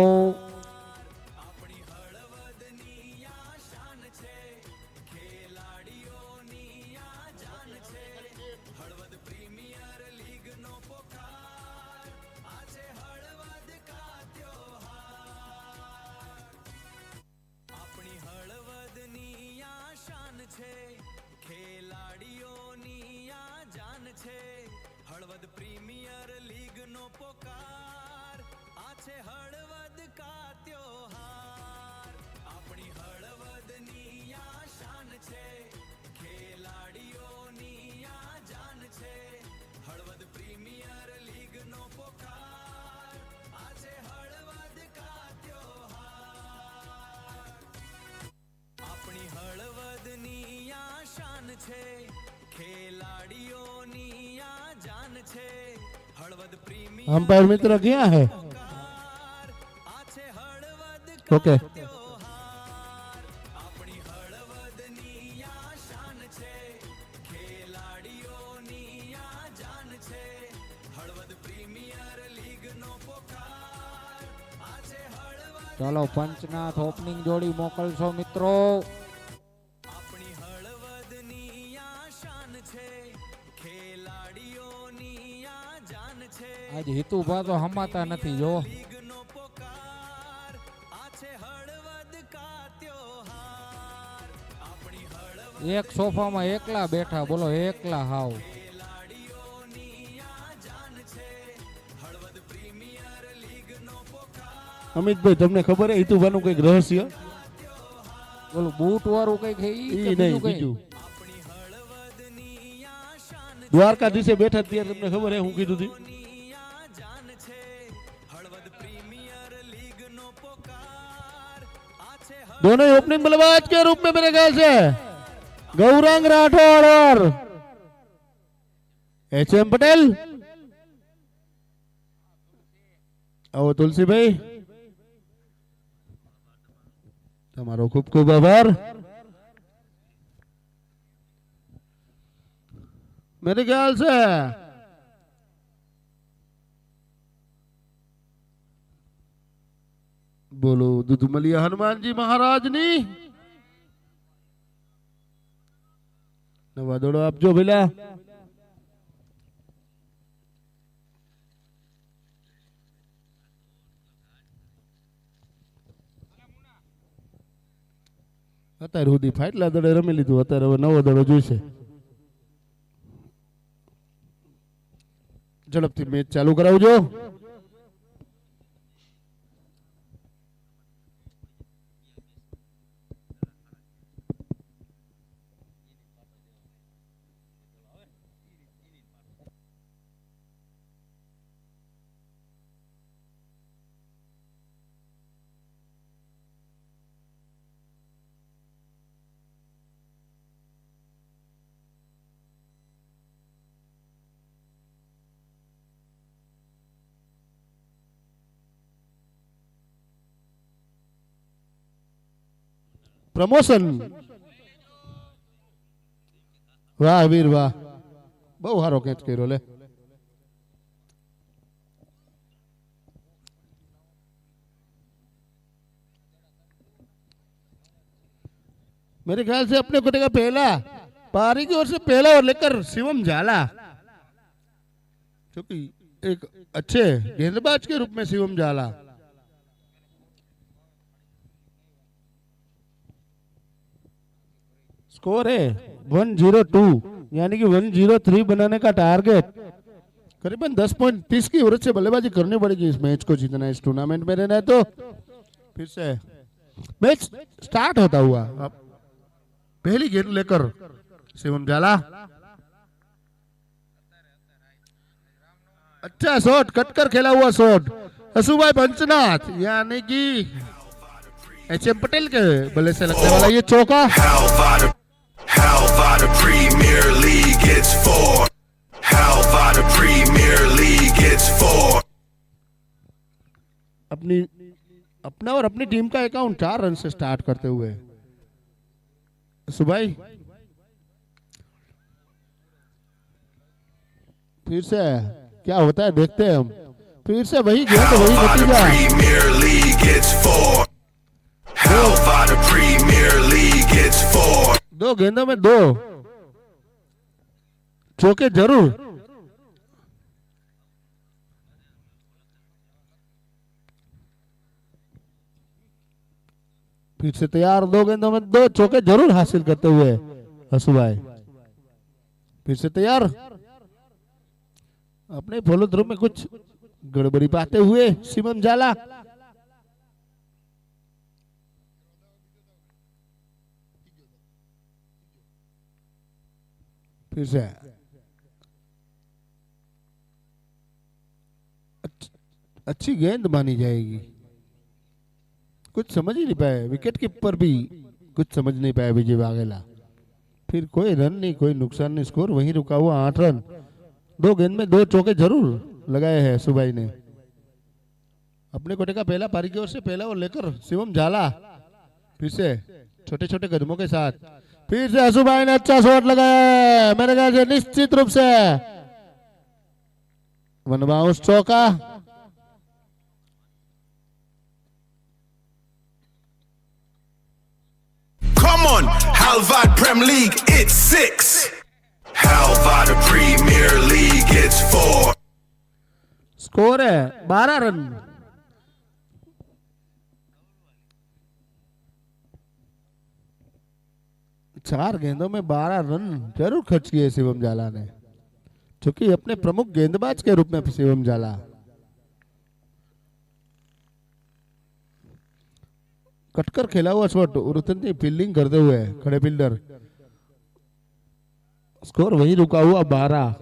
હળવદ પ્રીમિયર લીગ નો પોકાર આ છે હળવદ કા ત્યોહાર આપણી હળવદની આ શાન છે ખેલાડીઓની આ જાન છે હળવદ પ્રીમિયર લીગ નો પોકાર આ છે હળવદ કા ત્યોહાર આપણી હળવદની આ શાન છે ખેલાડીઓની આ જાન છે હળવદ પ્રીમિયર અમ્પાયર મિત્ર ક્યાં હે? આ છે હળવદ ઓકે, આપણી હળવદની આ શાન છે ખેલાડીઓની આ જાન છે હળવદ પ્રીમિયર લીગ નો પોકાર આ છે હળવદ ચાલો પંચનાથ ઓપનિંગ જોડી મોકલશો મિત્રો. આપણી હળવદની આ શાન છે ખેલાડીઓની આ જાન છે આજ હિતુભા તો હમાતા નથી જો. લીગ નો પોકાર આ છે હળવદ કા ત્યોહાર આપણી હળવદ એક સોફામાં એકલા બેઠા, બોલો એકલા હાવ. ખેલાડીઓની આ જાન છે હળવદ પ્રીમિયર લીગ નો પોકાર અમિતભાઈ તમને ખબર હે હિતુભાનું કઈક રહસ્ય? બોલો બૂટ વાળું કઈક હે ઈ કે ઈ નહીં, બીજું કઈ? બીજું આપણી હળવદની આ શાન દ્વારકાધીશે બેઠા ત્યારે તમને ખબર હે હું કીધું હતું? ની આ જાન છે હળવદ પ્રીમિયર લીગ નો પોકાર આ છે दोनों ओपनिंग बल्लेबाज के रूप में मेरे ख्याल से गौरांग राठौड़ और एचएम पटेल. आओ तुलसीभाई, તમારો ખૂબ ખૂબ આભાર. मेरे ख्याल से बोलो दुधमलिया हनुमान जी महाराज ની નવા દોડો આપજો ભેલા. અત્યારે સુધી ફાટલા દડે રમી લીધું, અત્યારે હવે નવો દડો જોઈશે. ઝડપથી મેચ ચાલુ કરાવજો. પ્રમોશન, વાહ વીર વાહ, બહુ સારો કેચ કર્યો લે. मेरे ख्याल से अपने कोटे का पहला पारी की ओर से पहला और लेकर शिवम झाला, जो कि एक अच्छे गेंदबाज के रूप में शिवम झाला। स्कोर है 102, यानी कि 103 बनाने का टारगेट। करीबन 10.30 की औरत से बल्लेबाजी करनी पड़ेगी इस मैच को जीतना, इस टूर्नामेंट में रहना है। तो फिर से मैच स्टार्ट होता हुआ अब पहली गेंद लेकर शिवम झाला, अच्छा शॉट, कटकर खेला हुआ शॉट, असुभाई पंचनाथ यानी कि एचएम पटेल के बल्ले से लगने वाला ये चौका। Halvada Premier League, it's 4. Halvada Premier League, it's 4. अपना और अपनी टीम का अकाउंट 4 रन से स्टार्ट करते हुए सुभाई फिर से क्या होता है देखते हैं हम। फिर से वही गेंद वही Halvada नतीजा। Premier League, it's 4. Halvada Premier League, it's 4. 2 गेंदों में 2 चौके जरूर। फिर से तैयार, 2 गेंदों में 2 चौके जरूर हासिल करते हुए हसुभाई फिर से तैयार। अपने फॉलो थ्रू में कुछ गड़बड़ी पाते हुए शिवम झाला, फिर से अच्छी गेंद मानी जाएगी। कुछ समझ ही नहीं पाए, विकेट कीपर भी कुछ समझ नहीं पाया विजय वाघेला। फिर कोई रन नहीं, कोई नुकसान नहीं, स्कोर वहीं रुका हुआ 8 रन। 2 गेंद में 2 चौके जरूर लगाए हैं सुभाई ने। अपने कोटे का पहला पारी की ओर से पहला और लेकर शिवम झाला, फिर से छोटे छोटे कदमों के साथ फिर से हसुभाई ने अच्छा शॉट लगाया, मेरे ख्याल से निश्चित रूप से वन बाउंस चौका। Come on, Halvad Prem League, it's 6. Halvada Premier League, it's 4. Score है 12 रन। चार गेंदों में 12 रन जरूर खर्च किए शिवम झाला ने, क्योंकि अपने प्रमुख गेंदबाज के रूप में शिवम झाला। कटकर खेला हुआ शॉट, उतनी फील्डिंग करते हुए खड़े फील्डर। स्कोर वही रुका हुआ 12।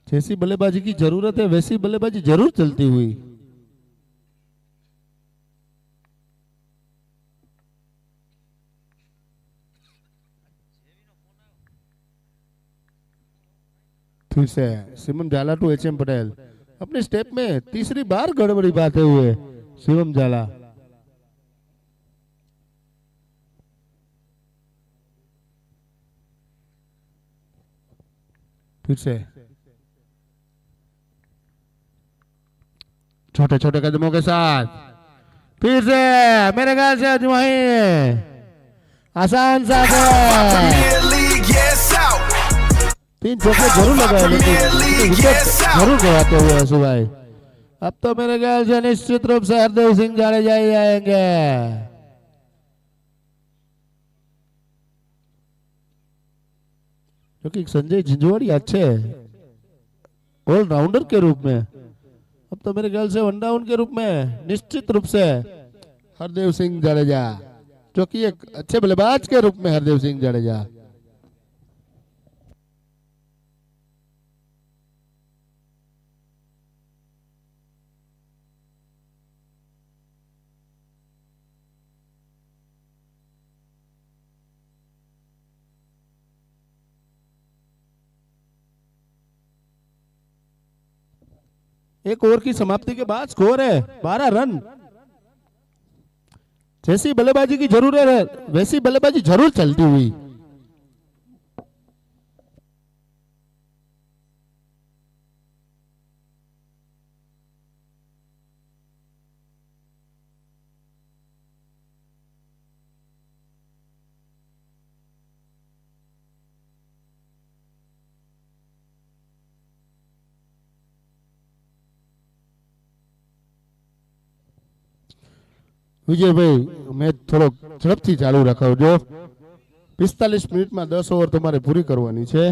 जैसी बल्लेबाजी की जरूरत है वैसी बल्लेबाजी जरूर चलती हुई। फिर से शिवम झाला टू एचएम पटेल, अपने स्टेप में तीसरी बार गड़बड़ी पाते हुए शिवम झाला। फिर से छोटे छोटे कदमों के साथ फिर से मेरे ख्याल से आज वहीं आसान सा Premier League, yes out. 3 चौके जरूर लगाए, लेकिन विकेट जरूर गवाते हुए हसुभाई। अब तो मेरे ख्याल से निश्चित रूप से हरदेव सिंह जाडेजा ही आएंगे। क्योंकि संजय झिंझुवाड़िया अच्छे ऑलराउंडर के रूप में, अब तो मेरे ख्याल से वन डाउन के रूप में निश्चित रूप से हरदेव सिंह जाडेजा, जो कि एक अच्छे बल्लेबाज के रूप में हरदेव सिंह जाडेजा। एक ओवर की समाप्ति के बाद स्कोर है 12 रन। जैसी बल्लेबाजी की जरूरत है वैसी बल्लेबाजी जरूर चलती हुई। વિજયભાઈ મેચ થોડો ઝડપથી ચાલુ રખાવજો. 45 મિનિટમાં 10 ઓવર તમારે પૂરી કરવાની છે.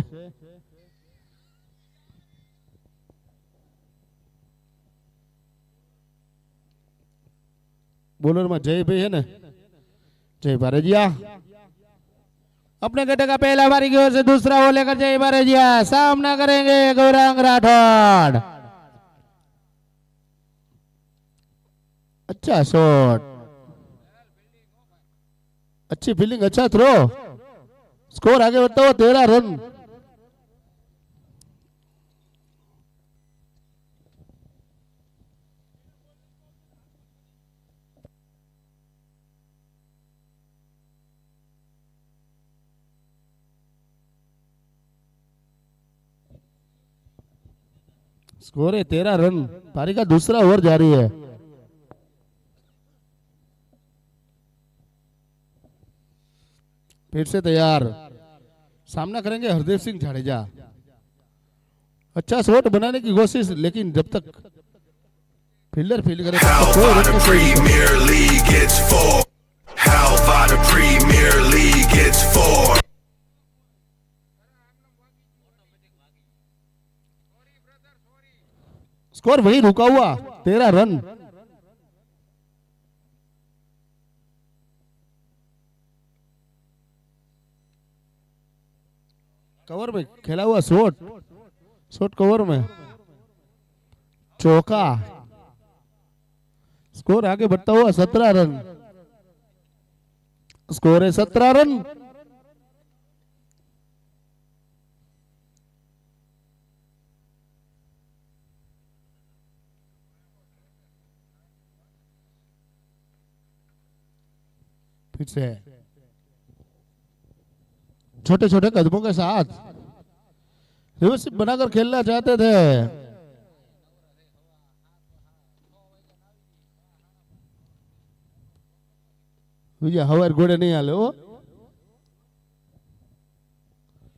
बॉलर में जय भाई है ना, जय बारेजिया अपने गटे का पहला बारी की ओर से दूसरा वो लेकर जय बारेजिया सामना करेंगे गौरांग राठौड़. अच्छा शॉट, अच्छी फील्डिंग, अच्छा थ्रो. स्कोर आगे बढ़ता हुआ 13 रन. स्कोर है 13 रन. पारी का दूसरा ओवर जारी है. फिर से तैयार, सामना करेंगे हरदेव सिंह जाडेजा. अच्छा शॉट बनाने की कोशिश, लेकिन जब तक फील्डर फील्ड करे Halvada Premier League, it's 4. Halvada Premier League, it's 4. Score वही रुका हुआ 13 रन. कवर में खेला हुआ शॉट, शॉट कवर में चौका. स्कोर आगे बढ़ता हुआ 17 रन. स्कोर है 17 रन. फिर से छोटे छोटे कदमों के साथ रिवर्सिप बनाकर खेलना चाहते थे. विजय हवर घोड़े नहीं आले हो.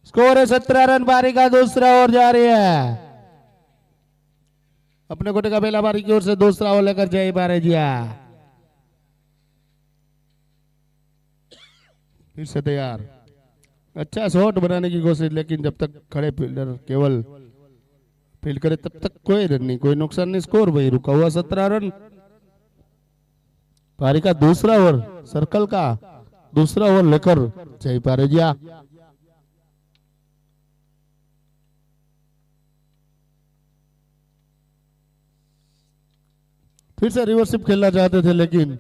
स्कोर है 17 रन. पारी का दूसरा ओवर जारी है. अपने कोटे का पहला पारी की ओर से दूसरा ओवर लेकर जय बारेजिया. फिर से तैयार, अच्छा शॉट बनाने की कोशिश, लेकिन जब तक खड़े फील्डर केवल फील्ड करे तब तक कोई रन नहीं, कोई नुकसान नहीं. स्कोर वही रुका हुआ 17 रन. पारी का दूसरा ओवर, सर्कल का दूसरा ओवर लेकर जय बारेजिया. फिर से रिवर्सिप खेलना चाहते थे, लेकिन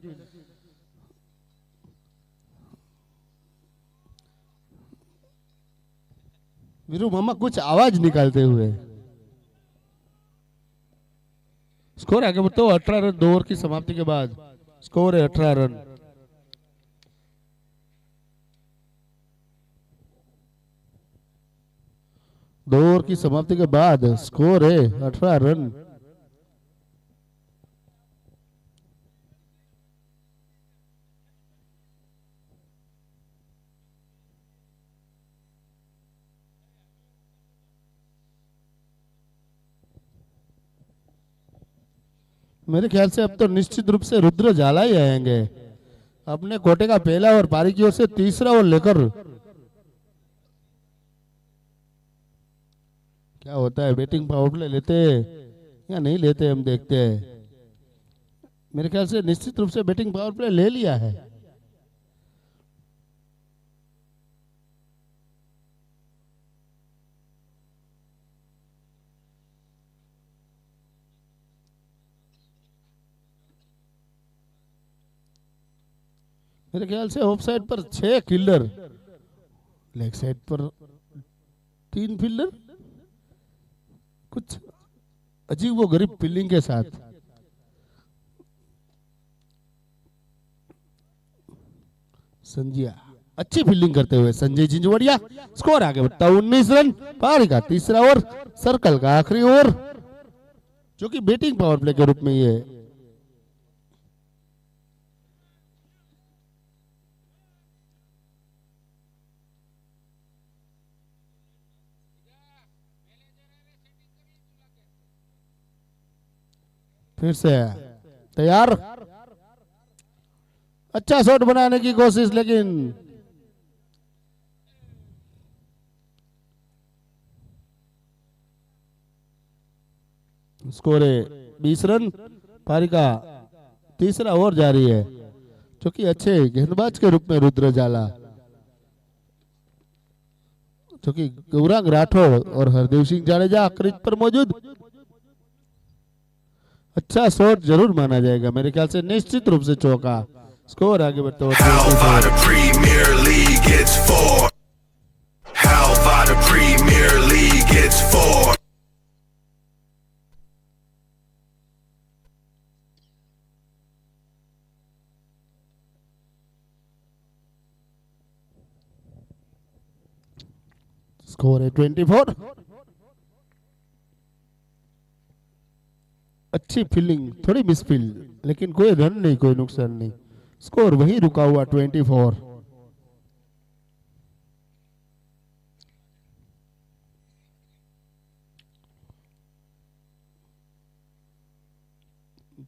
वीरू मामा कुछ आवाज निकालते हुए. स्कोर आगे बढ़ता हुआ 18 रन. 2 ओवर की समाप्ति के बाद स्कोर है 18 रन. दो ओवर की समाप्ति के बाद स्कोर है 18 रन. मेरे ख्याल से अब तो निश्चित रूप से रुद्र झाला ही आएंगे. अपने कोटे का पहला और पारी की ओर से तीसरा ओवर लेकर क्या होता है, बैटिंग पावर प्ले लेते या नहीं लेते हम देखते हैं. मेरे ख्याल से निश्चित रूप से बैटिंग पावर प्ले ले लिया है. मेरे ख्याल से ऑफ साइड पर 6 फील्डर, लेग साइड पर 3 फील्डर, कुछ अजीब वो गरीब फील्डिंग के साथ. संजिया अच्छी फील्डिंग करते हुए संजय जिंजवड़िया. स्कोर आगे बढ़ता 19 रन. पारी का तीसरा ओवर, सर्कल का आखिरी ओवर, जो कि बैटिंग पावर प्ले के रूप में ये है. फिर से तैयार, अच्छा शॉट बनाने की कोशिश, लेकिन स्कोर है 20 रन। पारी का तीसरा ओवर जारी है, जो कि अच्छे गेंदबाज के रूप में रुद्र जाला, जो कि गौरांग राठौड़ और हरदेव सिंह जाडेजा क्रीज पर मौजूद। अच्छा शॉट जरूर माना जाएगा, मेरे ख्याल से निश्चित रूप से चौका। स्कोर आगे बढ़ते हुए Halvada Premier League, it's 4. Halvada Premier League, it's 4. Score है 24। अच्छी फील्डिंग, थोड़ी मिसफील्ड, लेकिन कोई रन नहीं, कोई नुकसान नहीं। स्कोर वही रुका हुआ 24।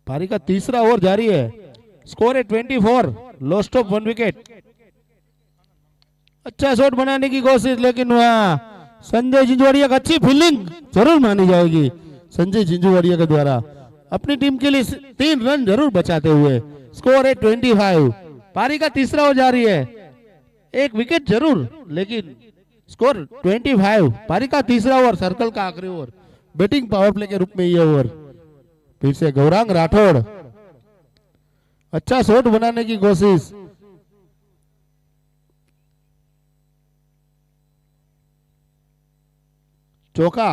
पारी का तीसरा ओवर जारी है, स्कोर है 24, लॉस्ट ऑफ 1 विकेट। अच्छा शॉट बनाने की कोशिश, लेकिन वहां संजय जिंजवाड़िया की अच्छी फील्डिंग जरूर मानी जाएगी। संजय जिंजवाड़िया के द्वारा अपनी टीम के लिए 3 रन जरूर बचाते हुए। स्कोर है 25। पारी का तीसरा ओवर जारी है, 1 विकेट जरूर, लेकिन स्कोर 25। पारी का तीसरा ओवर, सर्कल का आखिरी ओवर, बैटिंग पावर प्ले के रूप में ये ओवर। फिर से गौरांग राठौड़, अच्छा शॉट बनाने की कोशिश, चौका।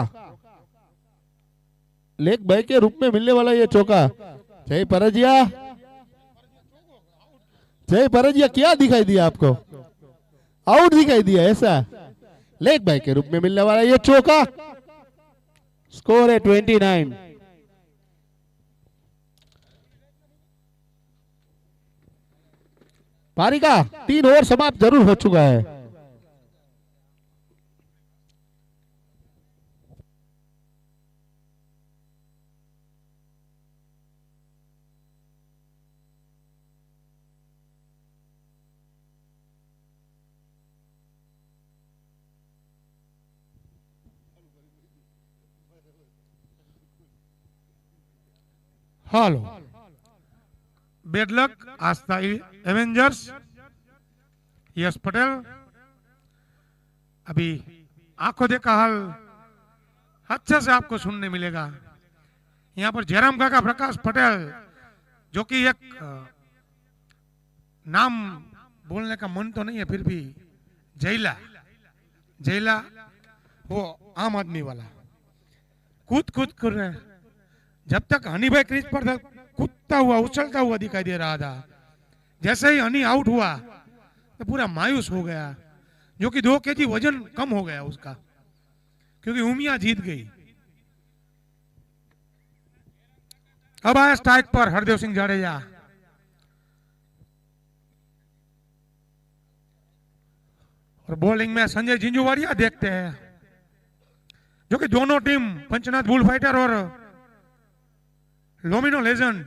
लेग बाय के रूप में मिलने वाला ये चौका। जय परजिया, जय परजिया, क्या दिखाई दिया आपको? आउट दिखाई दिया ऐसा? लेग बाय के रूप में मिलने वाला ये चौका। स्कोर है 29। पारी का 3 ओवर समाप्त जरूर हो चुका है। हेलो, बेड लक आस्था एवेंजर्स, यश पटेल। अभी आंखों देखा हाल अच्छे से आपको सुनने मिलेगा। यहाँ पर जयराम काका प्रकाश पटेल, जो कि एक नाम बोलने का मन तो नहीं है, फिर भी जैला, जैला वो आम आदमी वाला कूद कूद कर रहे हैं। जब तक हनी भाई क्रीज पर था, कूदता हुआ उछलता हुआ दिखाई दे रहा था। जैसे ही हनी आउट हुआ तो पूरा मायूस हो गया, जो कि 2 kg वजन कम हो गया उसका, क्योंकि उमिया जीत गई। अब आया स्ट्राइक पर हरदेव सिंह जाडेजा। और बॉलिंग में संजय जिंजूवाड़िया देखते हैं, जो कि दोनों टीम पंचनाथ बुल फाइटर और लोमिनो लेजेंड,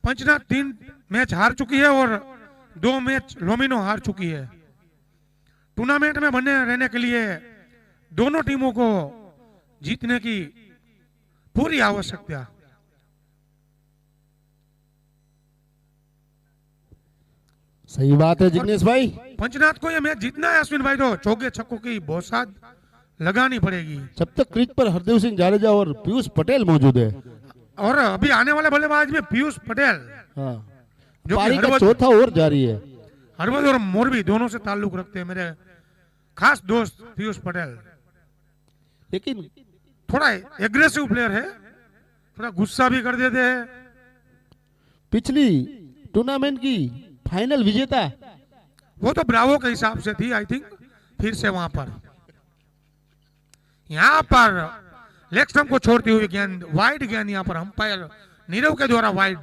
पंचनाथ 3 मैच हार चुकी है और 2 मैच लोमिनो हार चुकी है। टूर्नामेंट में बने रहने के लिए दोनों टीमों को जीतने की पूरी आवश्यकता। सही बात है जिग्नेश भाई। पंचनाथ को यह मैच जीतना है अश्विन भाई, तो चौके छक्कों की बहुत लगानी पड़ेगी। जब तक क्रीज पर हरदेव सिंह जाडेजा और पीयूष पटेल मौजूद है, और अभी आने वाले बल्लेबाज में पीयूष पटेल, हाँ, जो पारी कि का चौथा ओवर जारी है। हरवद और मोरबी दोनों से ताल्लुक रखते हैं मेरे खास दोस्त पीयूष पटेल। लेकिन थोड़ा एग्रेसिव प्लेयर है, थोड़ा गुस्सा भी कर देते हैं। पिछली टूर्नामेंट की फाइनल विजेता, वो तो ब्रावो के हिसाब से थी आई थिंक, फिर से वहां पर यहाँ पर लेग स्टंप को छोड़ती हुई गेंद, वाइड गेंद, यहाँ पर अंपायर नीरव के द्वारा वाइड,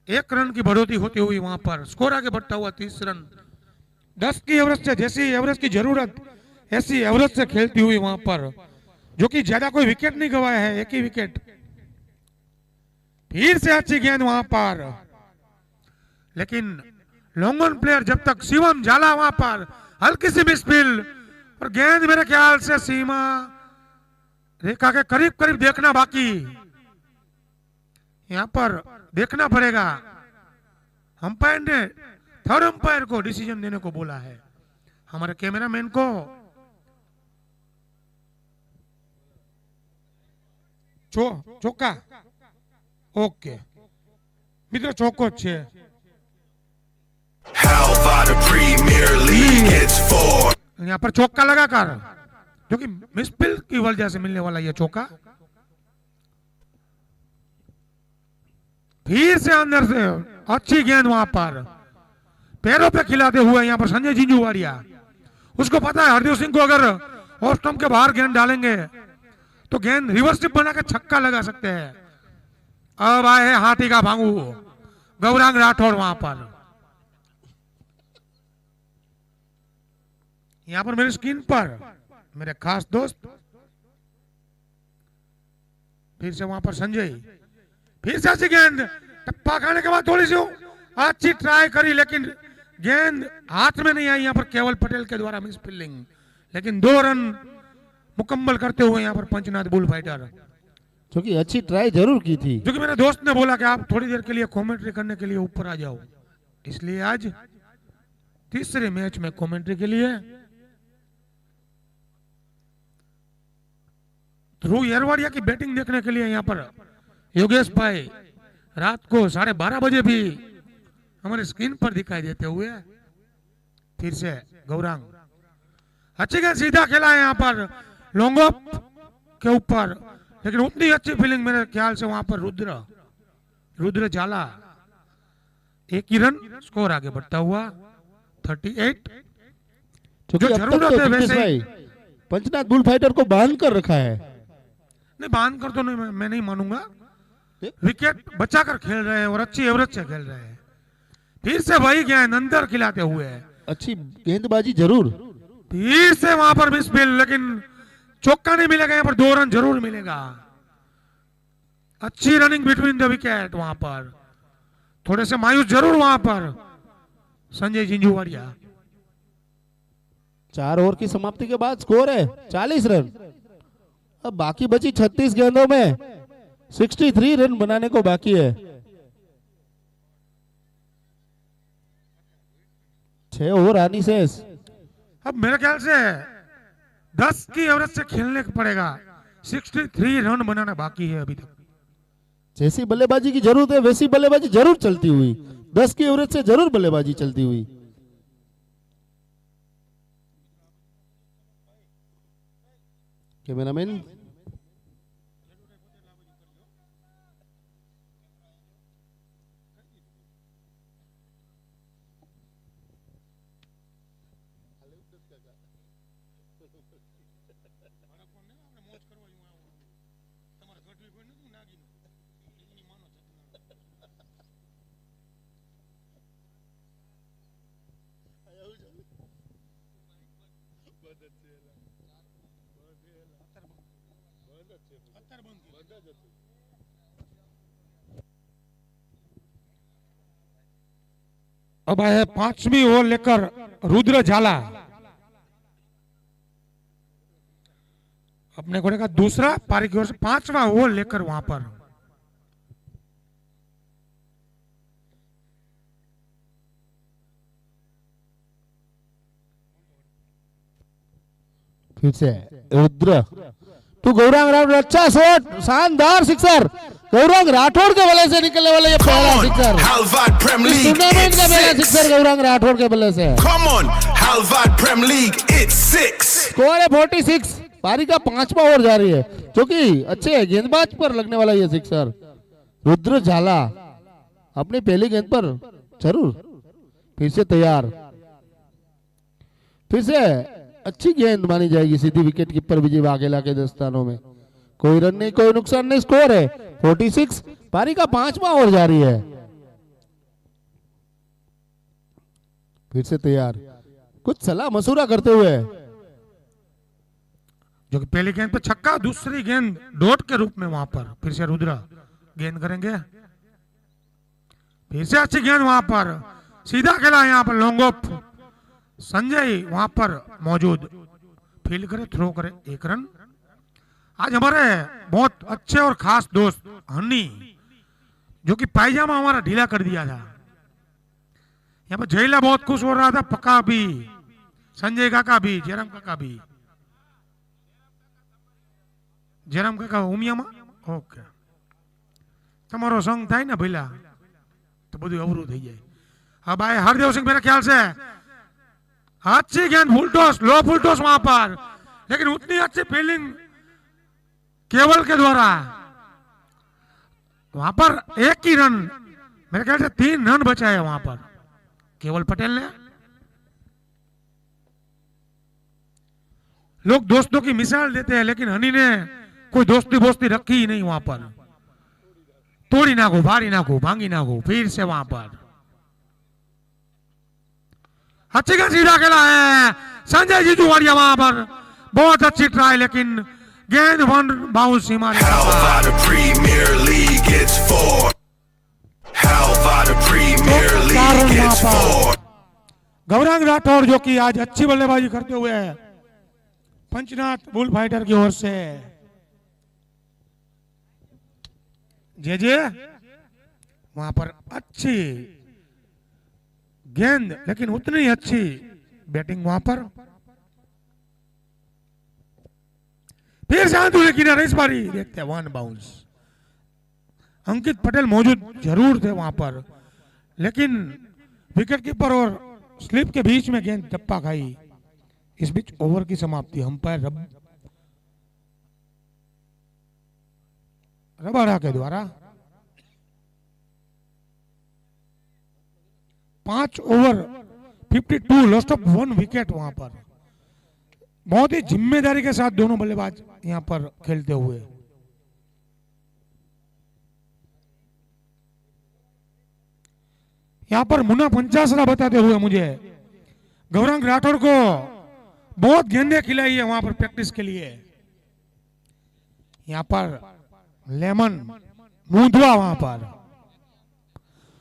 1 रन की बढ़ोतरी होती हुई वहां पर स्कोर आगे बढ़ता हुआ 30 रन। 10 की एवरेज से, जैसी एवरेज की जरूरत ऐसी एवरेज से खेलती हुई वहां पर, जो कि ज्यादा कोई विकेट नहीं गवाया है, 1 ही विकेट। फिर से अच्छी गेंद वहां पर, लेकिन लॉन्ग ऑन प्लेयर जब तक शिवम झाला वहां पर हल्की सी मिसफील और गेंद मेरे ख्याल से सीमा रेखा के करीब करीब देखना बाकी, यहां पर देखना पड़ेगा। अंपायर ने थर्ड अंपायर को डिसीजन देने को बोला है, हमारे कैमरामैन को। ચોક્કા ઓકે મિત્રો, ચોક્કો જ છે। Halvada Premier League, it's for. यहाँ पर चौका लगाकर, जो कि मिसफील की वजह से मिलने वाला ये चौका, फिर से अंदर से अच्छी गेंद वहां पर पैरों पे खिलाते हुए यहाँ पर संजय जिंजूवाड़िया। उसको पता है हरदेव सिंह को अगर ऑफ स्टंप के बाहर गेंद डालेंगे तो गेंद रिवर्स टिप बना के छक्का लगा सकते हैं। अब आए हैं हाथी का भांगू गौरांग राठौड़ वहां पर। यहां पर मेरी स्क्रीन पर मेरे खास दोस्त, फिर से वहां पर संजय, फिर से अच्छी गेंद, टप्पा खाने के बाद थोड़ी सी अच्छी ट्राई करी लेकिन गेंद हाथ में नहीं आई। यहां पर केवल पटेल के द्वारा मिस फील्डिंग, लेकिन 2 रन मुकम्मल करते हुए यहाँ पर पंचनाथ बुल फाइटर, जो कि अच्छी ट्राई जरूर की थी। जो कि मेरे दोस्त ने बोला कि आप थोड़ी देर के लिए कमेंट्री करने के लिए ऊपर आ जाओ, इसलिए आज तीसरे मैच में कमेंट्री के लिए ध्रुव येरवाड़िया की बैटिंग देखने के लिए यहाँ पर योगेश भाई रात को 12:30 बजे भी हमारे स्क्रीन पर दिखाई देते हुए। फिर से गौरांग, अच्छी गेंद सीधा खेला है यहाँ पर लॉन्ग ऑफ के ऊपर, लेकिन उतनी अच्छी फीलिंग मेरे ख्याल से वहां पर रुद्र झाला। 1 ही रन स्कोर आगे बढ़ता हुआ 38। जो जरूरत है वैसे ही पंचनाथ बुल फाइटर को बांध कर रखा है। नहीं, बांध कर तो नहीं, मैं नहीं मानूंगा। विकेट बचाकर खेल रहे हैं और अच्छी एवरेज से खेल रहे हैं। फिर से वही गेंद अंदर खिलाते हुए, अच्छी गेंदबाजी जरूर। फिर से वहां पर मिसफील्ड, लेकिन चौका नहीं मिलेगा, यहाँ पर 2 रन जरूर मिलेगा। अच्छी रनिंग बिटवीन द विकेट, वहां पर थोड़े से मायूस जरूर वहां पर संजय जिंजूवाड़िया। 4 ओवर की समाप्ति के बाद स्कोर है 40 रन। अब बाकी बची 36 गेंदों में 63 रन बनाने को बाकी है। 6 ओवर आनी शेष। अब मेरे ख्याल से 10 की एवरेज से खेलने को पड़ेगा। 63 रन बनाना बाकी है अभी तक। जैसी बल्लेबाजी की जरूरत है वैसी बल्लेबाजी जरूर चलती हुई, 10 की एवरेज से जरूर बल्लेबाजी चलती हुई। कैमरामैन अब आए 5वीं ओवर लेकर रुद्र झाला। अपने घोड़े का दूसरा पारी की ओर से 5वां ओवर लेकर वहां पर फिर से रुद्र टू गौरांग राठौड़। अच्छा शॉट, शानदार सिक्सर। गौरांग राठौड़ के बल्ले से निकलने वाला ये पहला sixer, Halvad Prem League, tournament का पहला it's सिक्सर 6. गौरांग राठौड़ के बल्ले से। Come on, Halvad Prem League, it's 6. Score है 46। पारी का 5वां ओवर जारी है, जो कि अच्छे गेंदबाज पर लगने वाला ये सिक्सर। रुद्र झाला अपनी पहली गेंद पर जरूर फिर से तैयार। फिर से अच्छी गेंद मानी जाएगी, सीधी विकेट कीपर विजय वाघेला के दस्तानों में। कोई रन नहीं, कोई नुकसान नहीं। स्कोर है 46। पारी का 5वां ओवर जारी है। फिर से तैयार, कुछ सलाह मशूरा करते हुए, जो कि पहली गेंद पे छक्का, दूसरी गेंद डॉट के रूप में वहां पर फिर से रुद्र गेंद करेंगे। फिर से अच्छी गेंद वहां पर, सीधा खेला यहाँ पर लॉन्ग ऑफ, संजय वहां पर मौजूद, फील्ड करे, थ्रो करे, 1 रन। आज हमारे बहुत अच्छे और खास दोस्त हनी, जो कि पायजामा हमारा ढीला कर दिया था, यहाँ पर जयला बहुत खुश हो रहा था, पक्का भी, संजय काका भी, जयराम काका भी, जयराम काका उमियामा ओके, તમારો સંગ થાય ને ભઈલા તો બધું અવરું થઈ જાય। હા ભાઈ हरदेव सिंह मेरे ख्याल से अच्छी गेंद फुल टॉस, लो फुल टॉस वहां पर, लेकिन उतनी अच्छी फील्डिंग केवल के द्वारा, वहां पर 1 ही रन, मेरे ख्याल से 3 रन बचाए वहां पर केवल पटेल ने। लोग दोस्तों की मिसाल देते हैं, लेकिन हनी ने कोई दोस्ती बोस्ती रखी ही नहीं वहां पर, तोड़ी नाखो, भारी नाखो, भांगी नाखो, फिर से वहां पर अच्छी गेंद सीधा खेला है संजय जीजूवाड़िया, वहां पर बहुत अच्छी ट्राई, लेकिन गेंद 1 bounce Seema. Helvada Premier League, it's 4. Helvada Premier League, it's 4. Gaurang Rathore जो कि आज अच्छी बल्लेबाजी करते हुए पंचनाथ बुल फाइटर की ओर से जे वहां पर अच्छी गेंद, लेकिन उतनी अच्छी बैटिंग वहां पर। फिर शांतु किनारे, इस बारी देखते हैं 1 बाउंस। अंकित पटेल मौजूद जरूर थे वहां पर, लेकिन विकेट कीपर और स्लिप के बीच में गेंद टप्पा खाई। इस बीच ओवर की समाप्ति अंपायर रबाड़ा के द्वारा 5 ओवर 52, लॉस्ट ऑफ 1 विकेट वहां पर। बहुत ही जिम्मेदारी के साथ दोनों बल्लेबाज यहां पर खेलते हुए। यहां पर मुन्ना पंचासरा बताते हुए मुझे गौरांग राठौर को बहुत गेंदें खिलाई है वहां पर प्रैक्टिस के लिए। यहां पर लेमन मूंधवा वहां पर,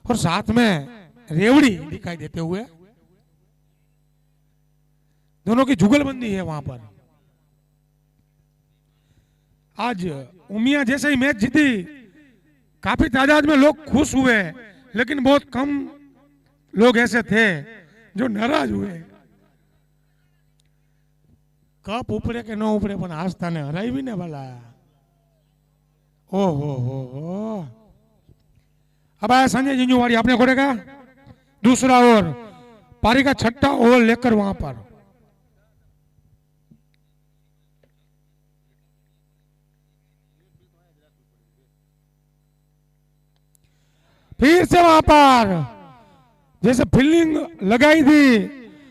और साथ में रेवड़ी दिखाई देते हुए, दोनों की जुगलबंदी है वहां पर। आज उमिया जैसे ही मैच जीती, काफी तादाद में लोग खुश हुए, लेकिन बहुत कम लोग ऐसे थे जो नाराज हुए। कप उपड़े के न उपड़े, पण आस्था ने हराई भी ने भला। ओहो हो, अब आया संजय जिंजूवाड़ी अपने घोड़े का दूसरा ओवर, पारी का 6ठा ओवर लेकर वहां पर। फिर से वहां पर जैसे फील्डिंग लगाई थी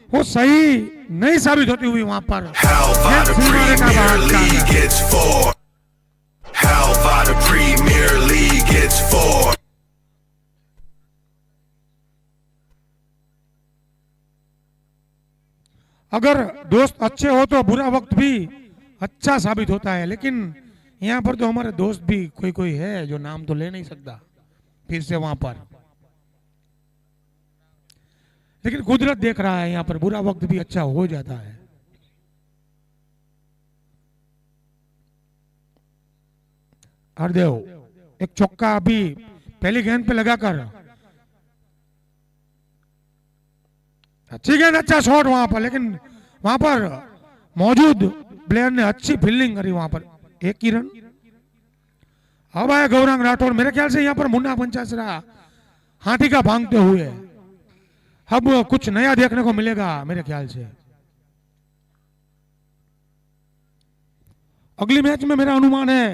वो सही नहीं साबित होती हुई वहां पर। Helvada Premier League, it's 4. Helvada Premier League, it's 4. अगर दोस्त अच्छे हो तो बुरा वक्त भी अच्छा साबित होता है, लेकिन यहाँ पर तो हमारे दोस्त भी कोई कोई है जो नाम तो ले नहीं सकता। फिर से वहां पर, लेकिन कुदरत देख रहा है, यहाँ पर बुरा वक्त भी अच्छा हो जाता है। हरदेव एक चौका अभी पहली गेंद पे लगाकर, अच्छी गेंद, अच्छा शॉट वहां पर, लेकिन वहां पर मौजूद प्लेयर ने अच्छी फील्डिंग करी वहां पर, 1 ही रन। अब आया गौरांग राठौर, मेरे ख्याल से यहाँ पर मुन्ना पंचासरा हाथी का भांगते हुए। अब कुछ नया देखने को मिलेगा मेरे ख्याल से। अगली मैच में मेरा अनुमान है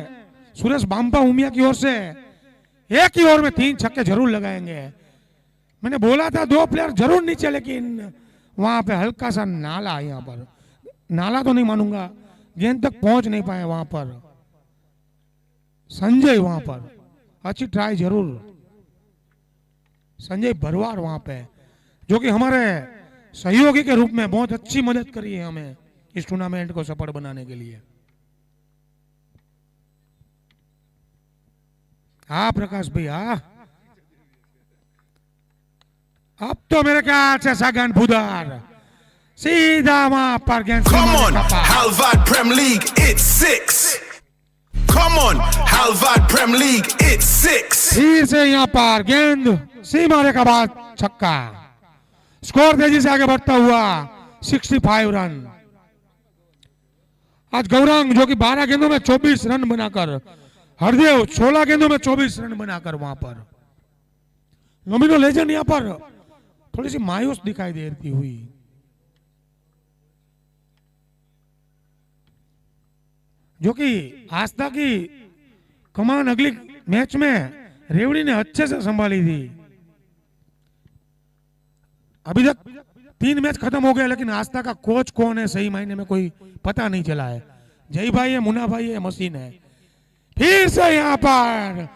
सुरेश बांपा उमिया की ओर से 1 ही ओवर में 3 छक्के जरूर लगाएंगे। मैंने बोला था 2 प्लेयर जरूर नीचे, लेकिन वहां पे हल्का सा नाला, यहाँ पर नाला तो नहीं मानूंगा, गेंद तक पहुंच नहीं पाए वहां पर। संजय वहां पर अच्छी ट्राई जरूर, संजय भरवार वहां पे, जो कि हमारे सहयोगी के रूप में बहुत अच्छी मदद करी है हमें इस टूर्नामेंट को सफल बनाने के लिए। हाँ प्रकाश भाई, हाँ तो मेरे ख्याल से सगन भुदार सीधा वहां पर गेंद Come Seema on, Rekha par. Halvad Prem League, it's 6. Come on, Halvad Prem League, it's 6. फिर से यहाँ पर गेंद सीमा रेखा बाद छक्का। स्कोर तेजी से आगे बढ़ता हुआ 65 रन। आज गौरांग जो कि 12 गेंदों में 24 रन बनाकर, हरदेव 16 गेंदों में 24 रन बनाकर वहां पर नॉमिनो लेजेंड यहाँ पर थोड़ी सी मायूस दिखाई देती हुई। जो कि आस्था की कमान अगली मैच में रेवड़ी ने अच्छे से संभाली थी। अभी तक 3 मैच खत्म हो गए, लेकिन आस्था का कोच कौन है सही मायने में कोई पता नहीं चला है। जय भाई है, मुन्ना भाई है, मशीन है। फिर से यहाँ पर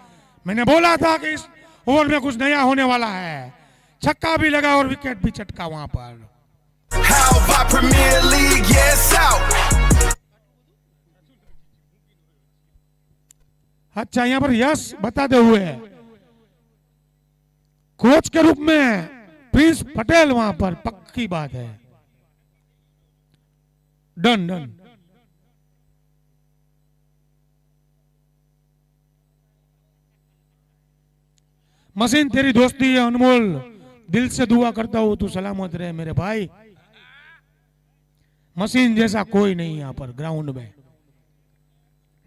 मैंने बोला था कि इस ओवर में कुछ नया होने वाला है। छक्का भी लगा और विकेट भी चटका वहां पर। Halvad Premier League, yes out. अच्छा, यहाँ पर यश बताते हुए कोच के रूप में प्रिंस पटेल वहां पर पक्की बात है। Done done. मशीन तेरी दोस्ती है अनमोल, दिल से दुआ करता हूं तू सलामत रहे मेरे भाई। मशीन जैसा कोई नहीं यहाँ पर ग्राउंड में।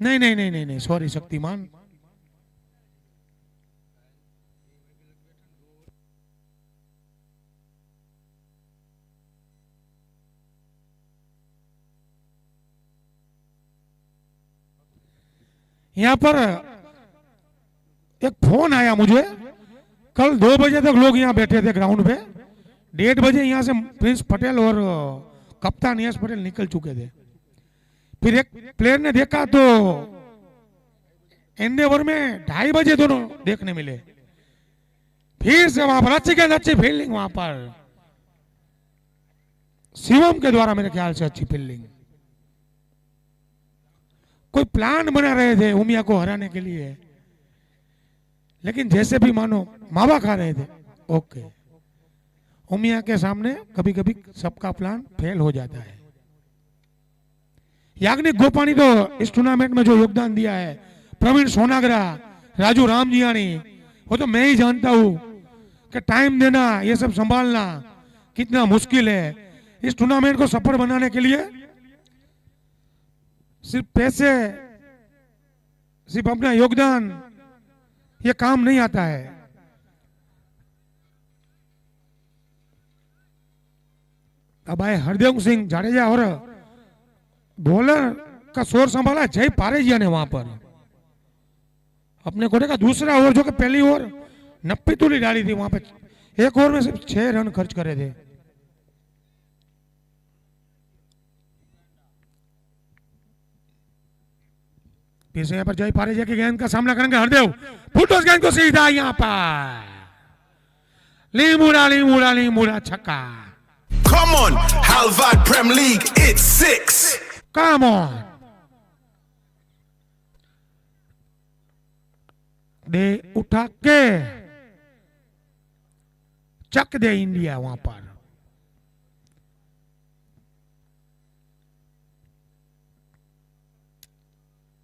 नहीं नहीं नहीं नहीं नहीं, सॉरी शक्तिमान। यहाँ पर एक फोन आया मुझे। कल 2 बजे तक लोग यहाँ बैठे थे ग्राउंड पे। 1:30 बजे यहाँ से प्रिंस पटेल और कप्तान यश पटेल निकल चुके थे। फिर एक प्लेयर ने देखा तो एंडेवर में 2:30 बजे दोनों देखने मिले। फिर से वहां पर अच्छी फील्डिंग वहां पर शिवम के द्वारा, मेरे ख्याल से अच्छी फील्डिंग। कोई प्लान बना रहे थे उमिया को हराने के लिए, लेकिन जैसे भी मानो मावा खा रहे थे। ओके, उमिया के सामने कभी कभी सबका प्लान फेल हो जाता है। याग्निक गोपानी तो इस टूर्नामेंट में जो योगदान दिया है, प्रवीण सोनागरा, राजू रामजियानी, वो तो मैं ही जानता हूं कि टाइम देना, ये सब संभालना कितना मुश्किल है। इस टूर्नामेंट को सफल बनाने के लिए सिर्फ पैसे, सिर्फ अपना योगदान, ये काम नहीं आता है। अब आए हरदेव सिंह जाडेजा और बॉलर का शोर संभाला जय पारेजिया ने वहां पर। अपने कोटे का दूसरा ओवर, जो कि पहली ओवर 90 तूली डाली थी, वहां पे एक ओवर में सिर्फ 6 रन खर्च करे थे। फिर से यहाँ पर जय पारेजिया की गेंद का सामना करेंगे हरदेव। फुट उस गेंद को सीधा यहाँ पर लीमुड़ा छक्का। Come on, Halvad Prem League, it's 6. Come on. दे उठा के चक दे इंडिया वहां पर।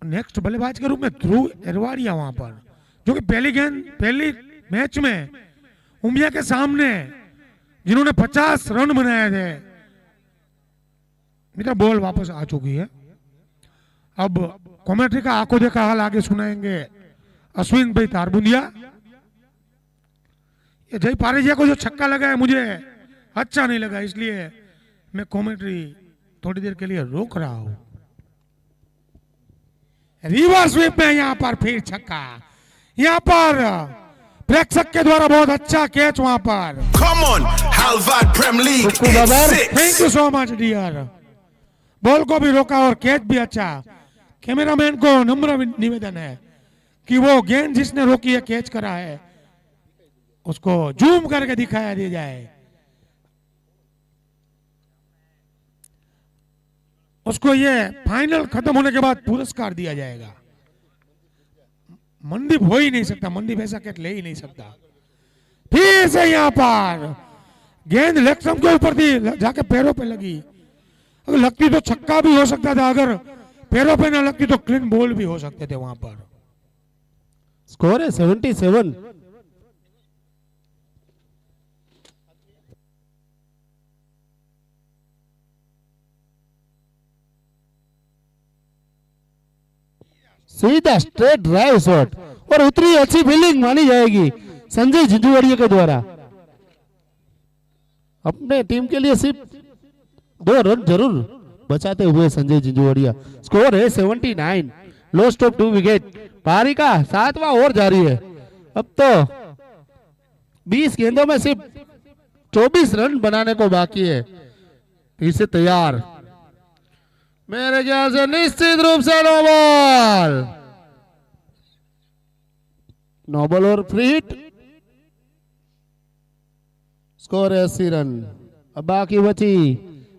नेक्स्ट बल्लेबाज के रूप में ध्रुव एरवाड़िया वहां पर, जो कि पहली मैच में उमिया के सामने जिन्होंने 50 रन बनाए थे, मेरा बॉल वापस आ चुकी है। अब कमेंट्री का आंखों देखा हाल आगे सुनाएंगे अश्विन भाई तारबुंदिया। ये जय पारेजिया को जो छक्का लगा है मुझे अच्छा नहीं लगा, इसलिए मैं कमेंट्री थोड़ी देर के लिए रोक रहा हूं। रिवर्स स्वीप में यहाँ पर फिर छक्का। यहाँ पर प्रेक्षक के द्वारा बहुत अच्छा कैच वहां पर। Come on, Halvad Prem League, it's 6. Thank you so much dear. Ball को भी रोका और कैच भी अच्छा। कैमरामैन को नम्र निवेदन है कि वो गेंद जिसने रोकी है, कैच करा है, उसको जूम करके दिखाया दिया जाए। उसको ये फाइनल खत्म होने के बाद पुरस्कार दिया जाएगा। मनदीप हो ही नहीं सकता, मनदीप ऐसा कैच ले ही नहीं सकता। फिर से यहाँ पर गेंद लेग स्टंप के ऊपर थी, जाके पैरों पे लगी। अगर लगती तो छक्का भी हो सकता था, अगर पैरों पे ना लगती तो क्लीन बॉल भी हो सकते थे वहां पर। स्कोर है 77। सीधा स्ट्रेट ड्राइव शॉट और उतरी अच्छी फील्डिंग मानी जाएगी संजय झिंझुवाड़िया के द्वारा। अपने टीम के लिए सिर्फ 2 रन जरूर बचाते हुए संजय झिंझुवाड़िया। स्कोर है 79, लॉस्ट ऑफ 2 विकेट। पारी का 7वां ओवर जारी है। अब तो 20 गेंदों में सिर्फ 24 रन बनाने को बाकी है। फिर से तैयार, मेरे ख्याल से निश्चित रूप से नो बॉल और फ्री हिट। स्कोर है 80 रन। अब बाकी बची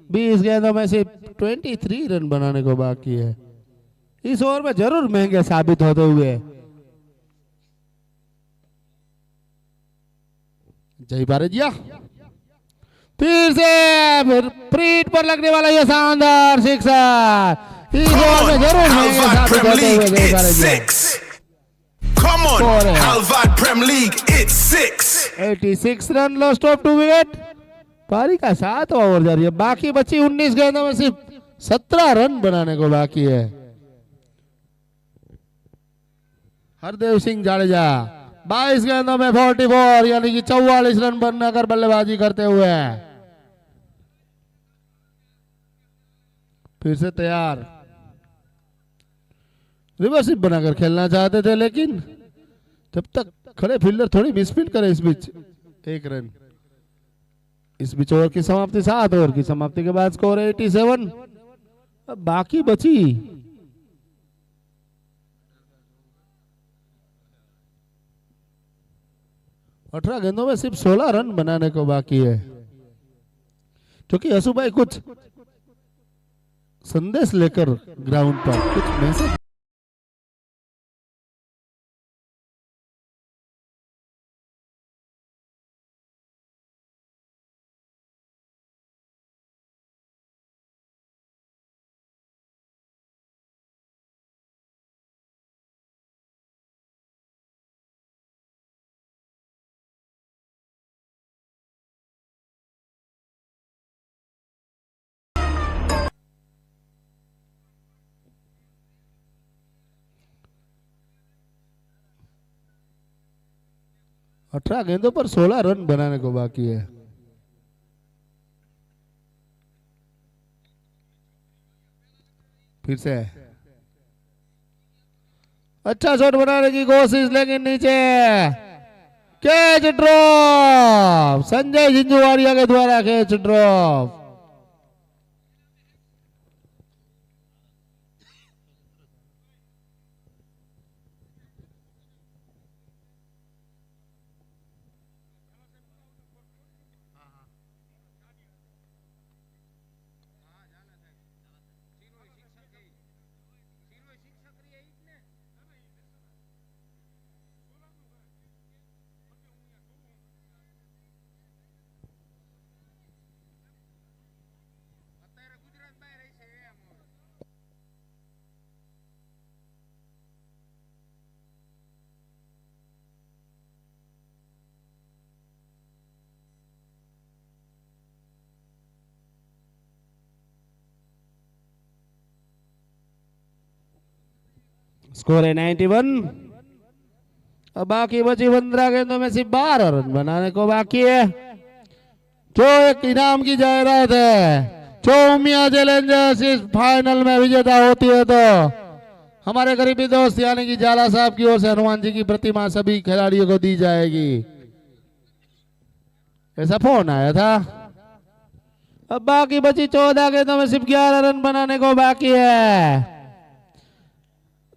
20 गेंदों में से 23 रन बनाने को बाकी है। इस ओवर में जरूर महंगे साबित होते हुए जय भारत जिया। फिर से प्रीट पर लगने वाला यह शानदार सिक्सर। इस ओवर में जरूर महंगे Halvad साबित Prem होते हुए League, जय it's भारत जिया। 6. Come on, Score. Halvad Prem League, it's 6. 86 run, lost of 2 wicket. पारी का 7वां ओवर जारी है। बाकी बची 19 गेंदों में सिर्फ 17 रन बनाने को बाकी है। हरदेव सिंह जाडेजा 22 गेंदों में 44 यानी कि 44 रन बनाकर बल्लेबाजी करते हुए फिर से तैयार। रिवर्सिप बनाकर खेलना चाहते थे, लेकिन जब तक खड़े फील्डर थोड़ी मिसफील्ड करे इस बीच 1 रन। इस बीच ओवर की समाप्ति 7 ओवर की समाप्ति के बाद स्कोर 87। अब बाकी बची 18 गेंदों में सिर्फ 16 रन बनाने को बाकी है। क्योंकि यसु भाई कुछ संदेश लेकर ग्राउंड पर कुछ मैसेज अठारह गेंदों पर 16 रन बनाने को बाकी है। फिर से अच्छा शॉट बनाने की कोशिश, लेकिन नीचे कैच ड्रॉप। संजय झिंझुवाड़िया के द्वारा कैच ड्रॉप। स्कोर है 91। अब बाकी बची 15 गेंदों में सिर्फ 12 रन बनाने को बाकी है। जो एक इनाम की जायरात है, जो उमिया चैलेंजर्स इस फाइनल में विजेता होती है तो हमारे करीबी दोस्त यानी कि जाला साहब की ओर से हनुमान जी की प्रतिमा सभी खिलाड़ियों को दी जाएगी। ऐसा फोन आया था। अब बाकी बची 14 गेंदों में सिर्फ 11 रन बनाने को बाकी है,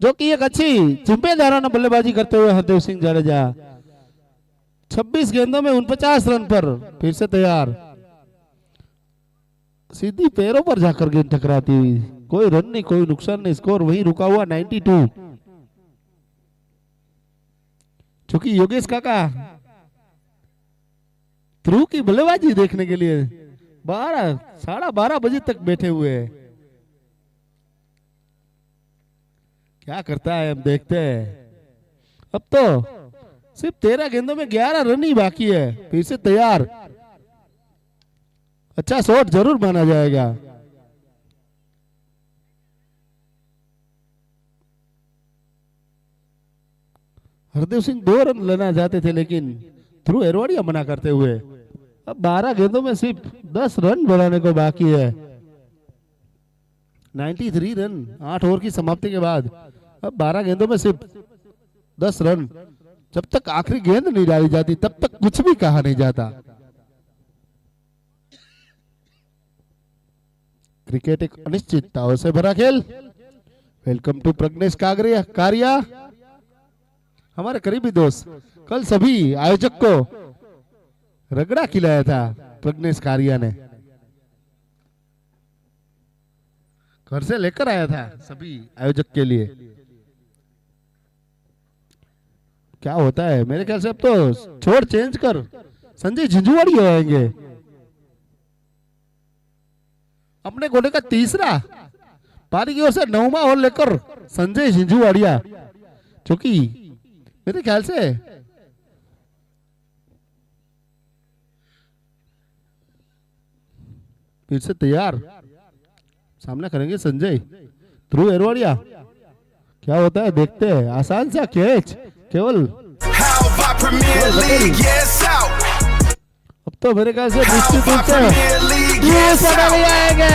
जो कि एक अच्छी जिम्मेदाराना बल्लेबाजी करते हुए हरदेव सिंह जाडेजा 26 गेंदों में 49 रन पर फिर से तैयार। सीधी पैरों पर जाकर गेंद टकराती हुई, कोई रन नहीं, कोई नुकसान नहीं, स्कोर वहीं रुका हुआ 92। क्योंकि योगेश काका ध्रुव की बल्लेबाजी देखने के लिए 12-12:30 बजे तक बैठे हुए हैं। क्या करता है हम देखते हैं। अब तो सिर्फ 13 गेंदों में 11 रन ही बाकी है। फिर से तैयार, अच्छा शॉट जरूर माना जाएगा। हरदेव सिंह 2 रन लेना चाहते थे लेकिन ध्रुव एरवाड़िया मना करते हुए। अब 12 गेंदों में सिर्फ 10 रन बनाने को बाकी है। 93 रन 8 ओवर की समाप्ति के बाद। अब 12 गेंदों में सिर्फ 10 रन। जब तक आखिरी गेंद नहीं डाली जाती तब तक कुछ भी कहा नहीं जाता। क्रिकेट एक अनिश्चितताओं से भरा खेल। वेलकम टू प्रज्ञेश कारिया, हमारे करीबी दोस्त। कल सभी आयोजक को रगड़ा खिलाया था प्रज्ञेश कारिया ने। घर से लेकर आया था सभी आयोजक के लिए। क्या होता है मेरे ख्याल से अब तो छोड़ चेंज कर संजय झिंझुवाड़ी आएंगे। अपने कोने का तीसरा पारी की ओर से 9वां ओवर लेकर संजय झिंझुवाड़िया, जो कि मेरे ख्याल से फिर से तैयार, सामना करेंगे संजय। ध्रुव एरवाड़िया, क्या होता है देखते हैं। आसान सा कैच केवल। How about Premier League? Yes, out. अब तो मेरे ख्याल से निश्चित रूप से Premier League, Piyush yes, Patel ही out. आएंगे।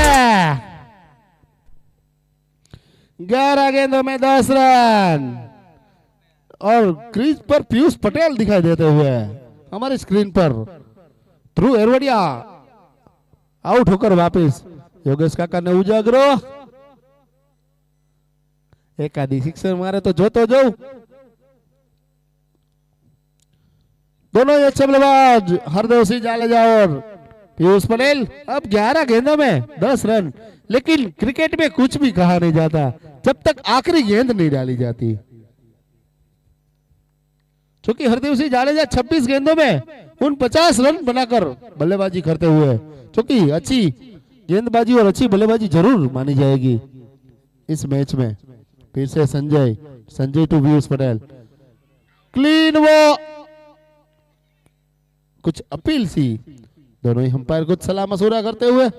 11 गेंदों में 10 रन और क्रीज पर पीयूष पटेल दिखाई देते हुए हमारी स्क्रीन पर। ध्रुव एरवाड़िया आउट होकर वापस। योगेश काका ने उजागरो एक आधी सिक्सर मारे तो जो दोनों ही अच्छे बल्लेबाज हरदेव सिंह जाडेजा और पीयूष पटेल। अब 11 गेंदों में 10 रन, लेकिन क्रिकेट में कुछ भी कहा नहीं जाता जब तक आखिरी गेंद नहीं डाली जाती। क्योंकि हरदेव सिंह जाडेजा 26 गेंदों में 49 रन बनाकर बल्लेबाजी करते हुए, क्योंकि अच्छी गेंदबाजी और अच्छी बल्लेबाजी जरूर मानी जाएगी इस मैच में। फिर से संजय टू पीयूष पटेल, क्लीन वो कुछ अपील सी। दोनों ही अंपायर कुछ सलाह मशूरा करते हुए।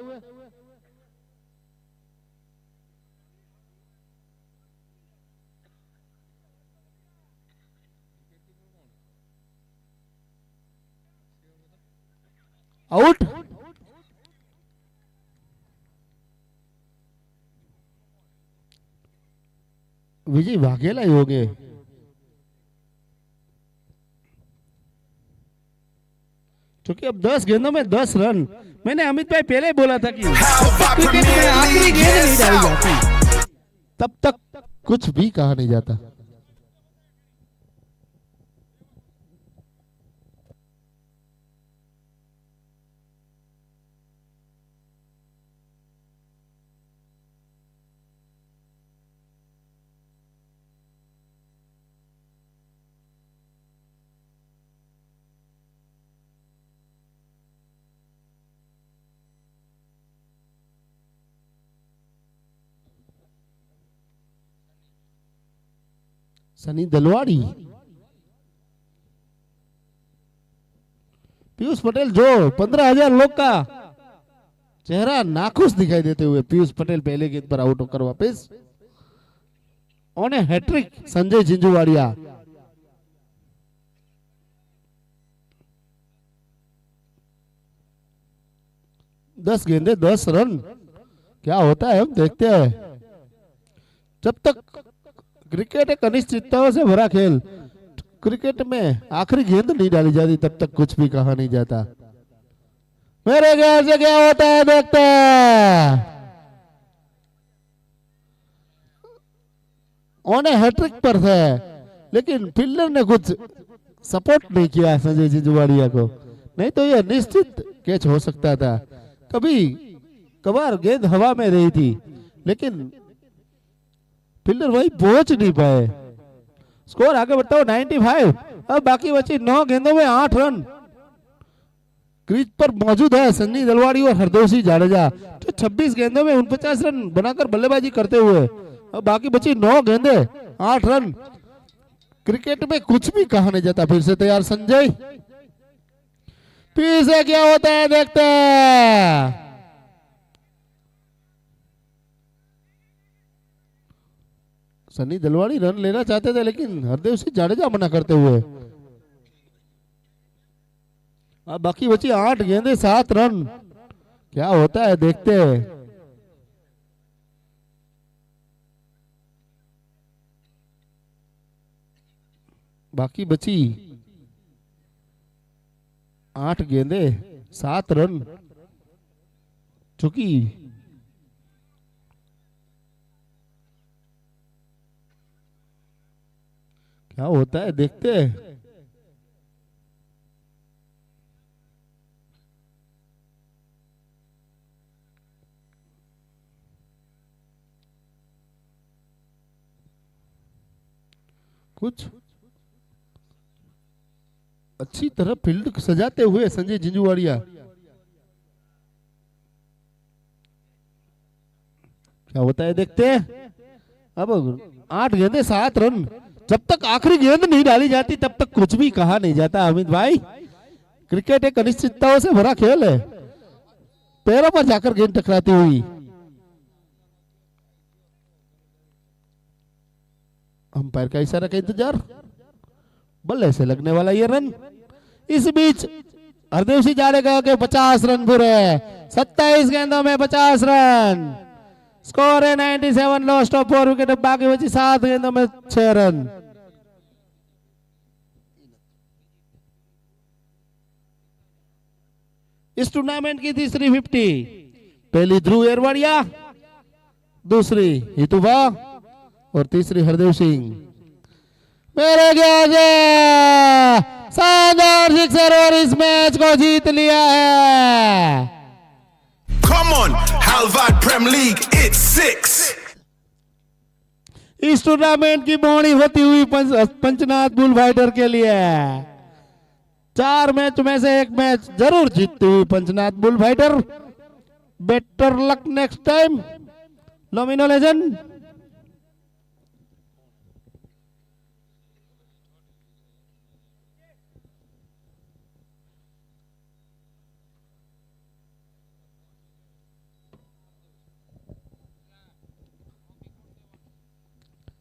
आउट। विजय वाघेला ही हो गए। क्योंकि अब 10 गेंदों में 10 रन। मैंने अमित भाई पहले ही बोला था कि क्रिकेट में आखिरी गेंद नहीं डाली जाती तब तक कुछ भी कहा नहीं जाता। सनी दलवाड़ी, पीयूष पटेल जो 15,000 लोग का चेहरा नाखुश दिखाई देते हुए। पीयूष पटेल पहले गेंद पर आउट होकर वापस। On a hattrick Sanjay Jhinjhuwadiya. दस गेंदे 10 रन। क्या होता है हम देखते हैं। जब तक क्रिकेट एक अनिश्चितताओं से भरा खेल, क्रिकेट में आखिरी गेंद नहीं डाली जाती तब तक कुछ भी कहा नहीं जाता। मेरे ख्याल से क्या होता है देखते हैं। ऑन ए हैट्रिक पर थे, लेकिन फील्डर ने कुछ सपोर्ट नहीं किया संजय झिंझुवाड़िया को, नहीं तो यह निश्चित कैच हो सकता था। कभी कभार गेंद हवा में रही थी, लेकिन फील्डर वही पहुंच नहीं पाए। स्कोर आगे बढ़ता हुआ 95। अब बाकी बची 9 गेंदों में 8 रन। क्रीज पर मौजूद है सन्नी दलवाड़ी और हरदेव सिंह जाडेजा, जो 26 गेंदों में 49 रन बनाकर बल्लेबाजी करते हुए। अब बाकी बची 9 गेंदे 8 रन। क्रिकेट में कुछ भी कहा नहीं जाता। फिर से तैयार संजय, फिर से क्या होता है देखते हैं। सन्नी दलवाड़ी रन लेना चाहते थे लेकिन हरदेव सिंह जाडेजा मना करते हुए। अब बाकी बची 8 गेंदे 7 रन। क्या होता है देखते हैं। बाकी बची 8 गेंदे 7 रन। चूंकि क्या होता है देखते हैं। कुछ अच्छी तरह फील्ड सजाते हुए संजय जिंजुवाड़िया। क्या होता है देखते हैं। अब 8 गेंदे 7 रन। जब तक आखिरी गेंद नहीं डाली जाती तब तक कुछ भी कहा नहीं जाता। अमित भाई, क्रिकेट एक अनिश्चितताओं से भरा खेल है। पैरों पर जाकर गेंद टकराती हुई। अंपायर का इशारा का इंतजार। बल्ले से लगने वाला ये रन। इस बीच हरदेव सिंह जाडेजा के 50 रन पूरे। 27 गेंदों में 50 रन। स्कोर है 97, लॉस्ट ऑफ 4 विकेट। बाकी बची 7 गेंदों में 6 रन। इस टूर्नामेंट की तीसरी 50। पहली ध्रुव एरवाड़िया, दूसरी हितुभा और तीसरी हरदेव सिंह। मेरे ख्याल से शानदार सिक्सर और इस मैच को जीत लिया है। Come on, Halvad Prem League, it's 6. इस टूर्नामेंट की बोनी होती हुई पंचनाथ बुल फाइटर के लिए 4 मैच में से 1 मैच जरूर जीतती हुई Panchnath bull fighter. Better luck next time Lomino legend.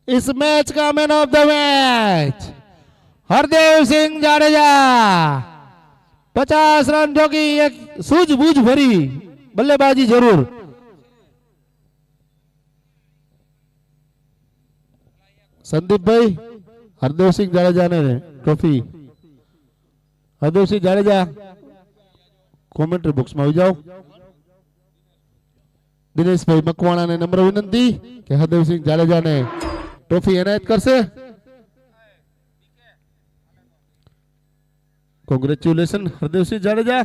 इस मैच का man of the match Hardev Singh Jadeja. 50 run, जो कि एक सूझबूझ भरी बल्लेबाजी जरूर। संदीप भाई, हरदेव सिंह जाडेजा ने trophy. Hardev Singh Jadeja commentary box में આવી જાઓ। દિનેશ ભાઈ મકવાણા ને નમ્ર વિનંતી કે હરદેવ સિંહ જાડેજા ને ट्रॉफी एनायत करसे। कांग्रेचुलेशन हरदेव सिंह जाडेजा।